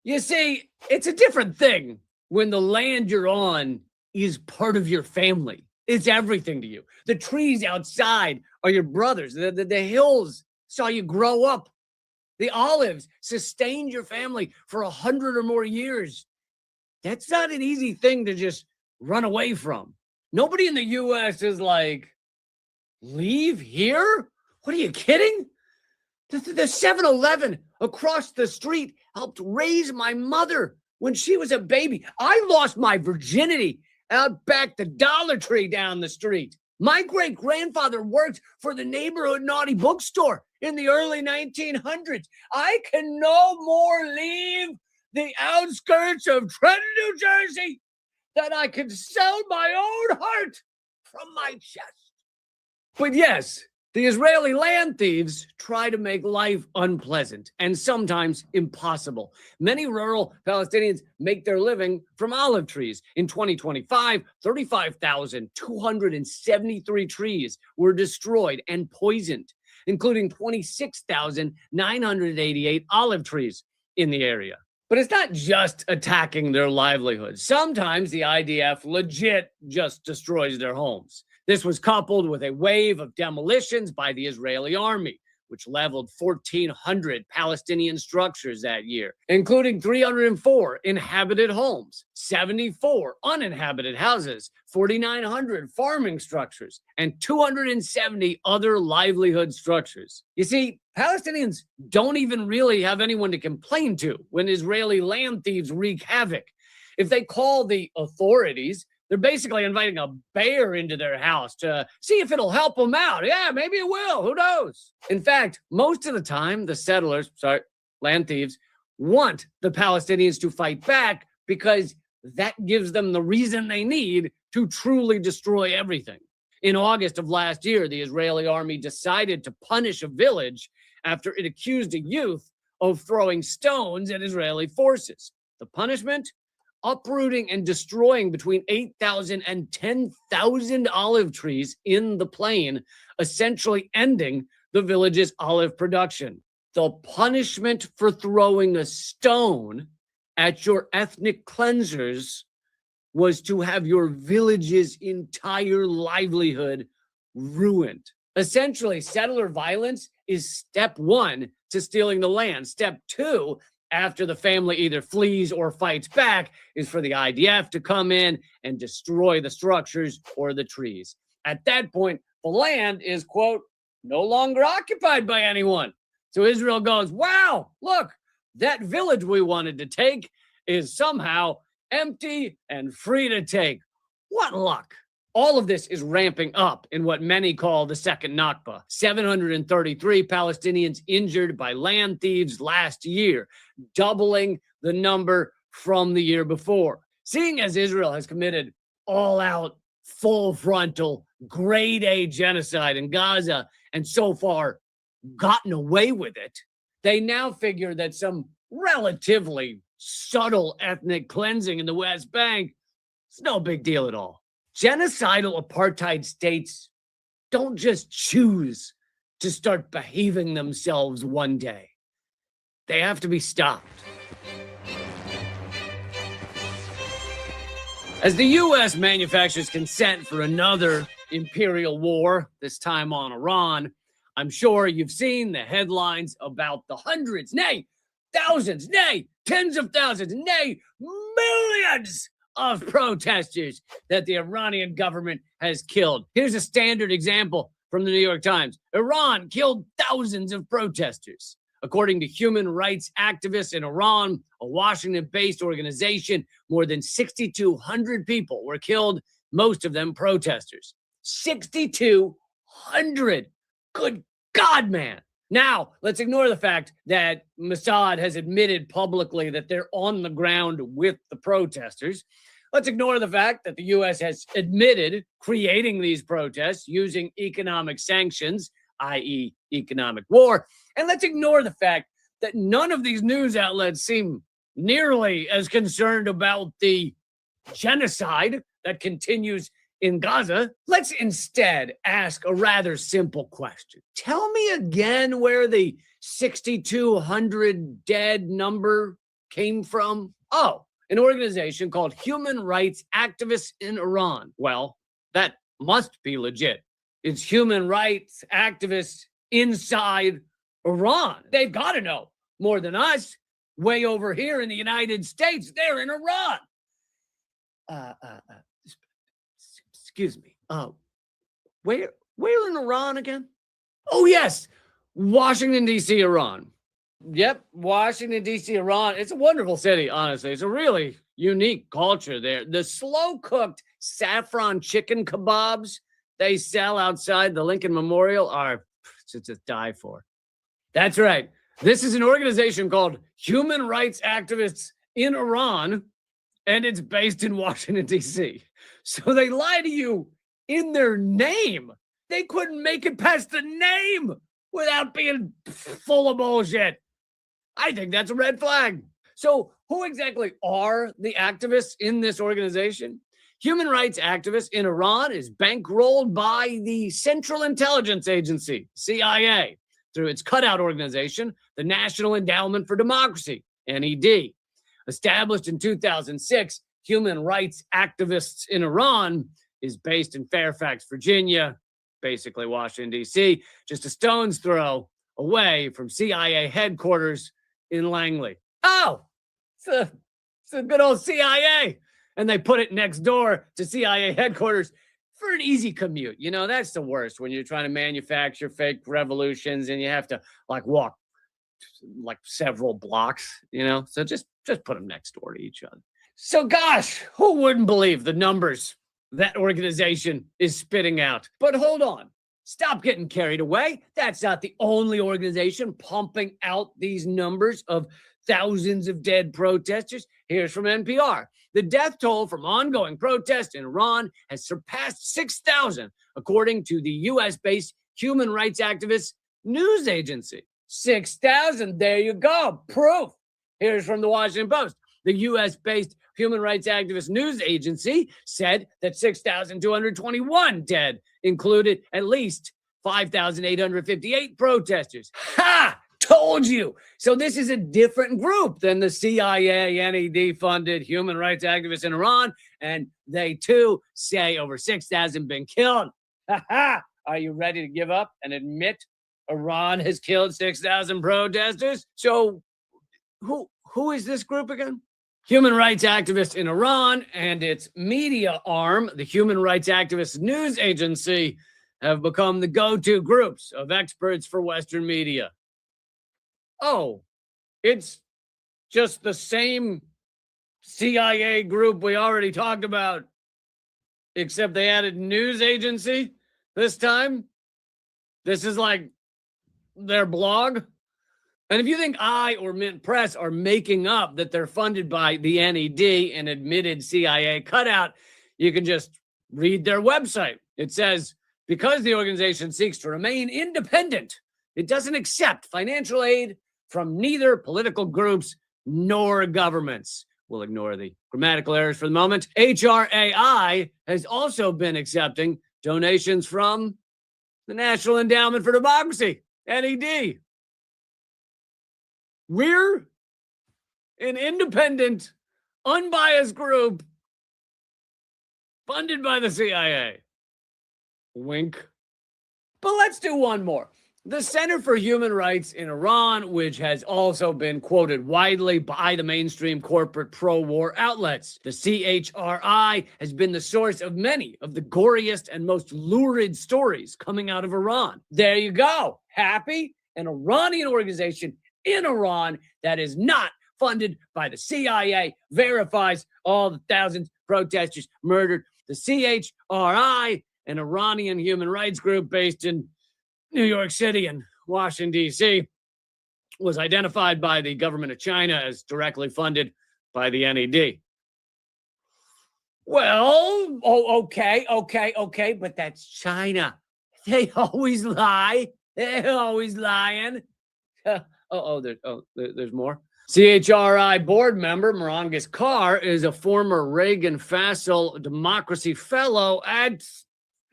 You see, it's a different thing when the land you're on is part of your family. It's everything to you. The trees outside are your brothers. The hills saw you grow up. The olives sustained your family for 100 or more years. That's not an easy thing to just run away from. Nobody in the U.S. is like, leave here? What are you kidding? The 7-Eleven across the street helped raise my mother when she was a baby. I lost my virginity out back the Dollar Tree down the street. My great-grandfather worked for the neighborhood naughty bookstore in the early 1900s. I can no more leave the outskirts of Trenton, New Jersey than I can sell my own heart from my chest. But yes, the Israeli land thieves try to make life unpleasant and sometimes impossible. Many rural Palestinians make their living from olive trees. In 2025, 35,273 trees were destroyed and poisoned, including 26,988 olive trees in the area. But it's not just attacking their livelihoods. Sometimes the IDF legit just destroys their homes. This was coupled with a wave of demolitions by the Israeli army, which leveled 1,400 Palestinian structures that year, including 304 inhabited homes, 74 uninhabited houses, 4,900 farming structures, and 270 other livelihood structures. You see, Palestinians don't even really have anyone to complain to when Israeli land thieves wreak havoc. If they call the authorities, they're basically inviting a bear into their house to see if it'll help them out. Yeah, maybe it will. Who knows? In fact, most of the time, the settlers, land thieves, want the Palestinians to fight back because that gives them the reason they need to truly destroy everything. In August of last year, the Israeli army decided to punish a village after it accused a youth of throwing stones at Israeli forces. The punishment? Uprooting and destroying between 8,000 and 10,000 olive trees in the plain, essentially ending the village's olive production. The punishment for throwing a stone at your ethnic cleansers was to have your village's entire livelihood ruined. Essentially, settler violence is step one to stealing the land. Step two, after the family either flees or fights back, is for the IDF to come in and destroy the structures or the trees. At that point, the land is, quote, no longer occupied by anyone. So Israel goes, wow, look, that village we wanted to take is somehow empty and free to take. What luck. All of this is ramping up in what many call the second Nakba. 733 Palestinians injured by land thieves last year, doubling the number from the year before. Seeing as Israel has committed all-out, full-frontal, grade A genocide in Gaza and so far gotten away with it, they now figure that some relatively subtle ethnic cleansing in the West Bank is no big deal at all. Genocidal apartheid states don't just choose to start behaving themselves one day. They have to be stopped. As the U.S. manufactures consent for another imperial war, this time on Iran, I'm sure you've seen the headlines about the hundreds, nay, thousands, nay, tens of thousands, nay, millions of protesters that the Iranian government has killed. Here's a standard example from the New York Times. Iran killed thousands of protesters. According to human rights activists in Iran, a Washington-based organization, more than 6,200 people were killed, most of them protesters. 6,200! Good God, man! Now, let's ignore the fact that Mossad has admitted publicly that they're on the ground with the protesters. Let's ignore the fact that the U.S. has admitted creating these protests using economic sanctions, i.e. economic war. And let's ignore the fact that none of these news outlets seem nearly as concerned about the genocide that continues in Gaza. Let's instead ask a rather simple question. Tell me again where the 6,200 dead number came from. Oh, an organization called Human Rights Activists in Iran. Well, that must be legit. It's human rights activists inside Iran. They've got to know more than us. Way over here in the United States, they're in Iran. Excuse me. Where in Iran again? Oh, yes. Washington, D.C., Iran. Yep, Washington, D.C., Iran. It's a wonderful city, honestly. It's a really unique culture there. The slow-cooked saffron chicken kebabs they sell outside the Lincoln Memorial are to die for. That's right. This is an organization called Human Rights Activists in Iran, and it's based in Washington, D.C. So they lie to you in their name. They couldn't make it past the name. without being full of bullshit. I think that's a red flag. So who exactly are the activists in this organization? Human rights activists in Iran is bankrolled by the Central Intelligence Agency, CIA, through its cutout organization, the National Endowment for Democracy, NED. Established in 2006, Human Rights Activists in Iran is based in Fairfax, Virginia, basically Washington, D.C., just a stone's throw away from CIA headquarters in Langley. Oh, it's a good old CIA. And they put it next door to CIA headquarters for an easy commute. You know, that's the worst when you're trying to manufacture fake revolutions and you have to walk several blocks, So just put them next door to each other. So gosh, who wouldn't believe the numbers that organization is spitting out? But hold on. Stop getting carried away. That's not the only organization pumping out these numbers of thousands of dead protesters. Here's from NPR. The death toll from ongoing protests in Iran has surpassed 6,000, according to the U.S.-based human rights activist news agency. 6,000, there you go, proof. Here's from the Washington Post. The U.S.-based human rights activist news agency said that 6,221 dead included at least 5,858 protesters. Ha! Told you. So this is a different group than the CIA, NED-funded human rights activists in Iran, and they too say over 6,000 been killed. Ha ha! Are you ready to give up and admit Iran has killed 6,000 protesters? So who is this group again? Human rights activists in Iran and its media arm, the Human Rights Activists News Agency, have become the go-to groups of experts for Western media. Oh, it's just the same CIA group we already talked about, except they added news agency this time. This is like their blog. And if you think I or Mint Press are making up that they're funded by the NED, an admitted CIA cutout, you can just read their website. It says, because the organization seeks to remain independent, it doesn't accept financial aid from neither political groups nor governments. We'll ignore the grammatical errors for the moment. HRAI has also been accepting donations from the National Endowment for Democracy, NED. We're an independent, unbiased group funded by the CIA. Wink. But let's do one more. The Center for Human Rights in Iran, which has also been quoted widely by the mainstream corporate pro-war outlets. The CHRI has been the source of many of the goriest and most lurid stories coming out of Iran. There you go. Happy? An Iranian organization in Iran that is not funded by the CIA verifies all the thousands of protesters murdered. The CHRI, an Iranian human rights group based in New York City and Washington, D.C., was identified by the government of China as directly funded by the NED. Well, okay, but that's China. They always lie. They're always lying. There's more. CHRI board member Morangas Carr is a former Reagan Facile Democracy Fellow at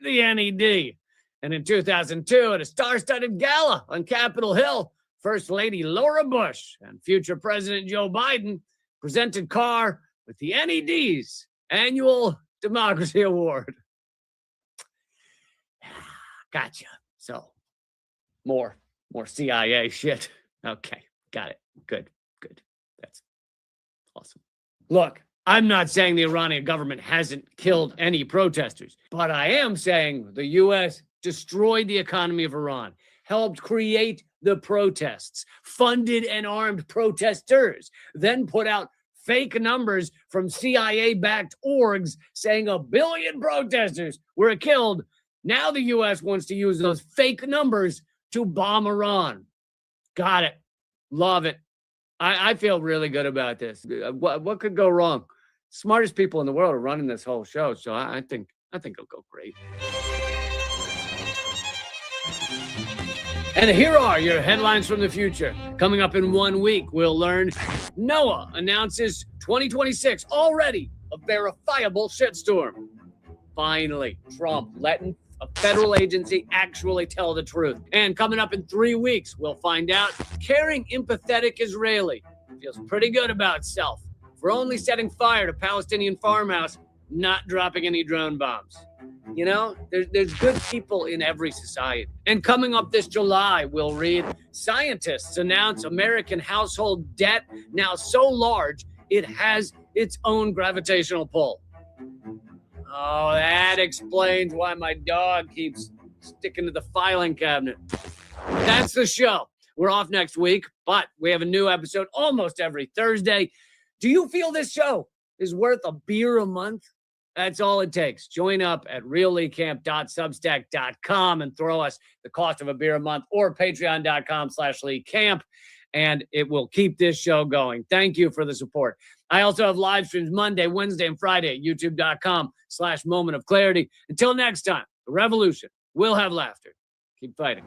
the NED. And in 2002, at a star-studded gala on Capitol Hill, First Lady Laura Bush and future President Joe Biden presented Carr with the NED's annual Democracy Award. Gotcha. So, more CIA shit. Okay, got it. Good. That's awesome. Look, I'm not saying the Iranian government hasn't killed any protesters, but I am saying the U.S. destroyed the economy of Iran, helped create the protests, funded and armed protesters, then put out fake numbers from CIA-backed orgs saying 1 billion protesters were killed. Now the U.S. wants to use those fake numbers to bomb Iran. Got it. Love it. I feel really good about this. What could go wrong? Smartest people in the world are running this whole show, so I think it'll go great. And here are your headlines from the future. Coming up in 1 week, we'll learn NOAA announces 2026 already a verifiable shitstorm. Finally, Trump letting a federal agency actually tell the truth. And coming up in 3 weeks, we'll find out caring, empathetic Israeli feels pretty good about itself for only setting fire to Palestinian farmhouse, not dropping any drone bombs. You know, there's good people in every society. And coming up this July, we'll read scientists announce American household debt now so large it has its own gravitational pull. Oh, that explains why my dog keeps sticking to the filing cabinet. That's the show. We're off next week, but we have a new episode almost every Thursday. Do you feel this show is worth a beer a month? That's all it takes. Join up at realleecamp.substack.com and throw us the cost of a beer a month, or patreon.com/leecamp, and it will keep this show going. Thank you for the support. I also have live streams Monday, Wednesday, and Friday at youtube.com/moment of clarity. Until next time, the revolution will have laughter. Keep fighting.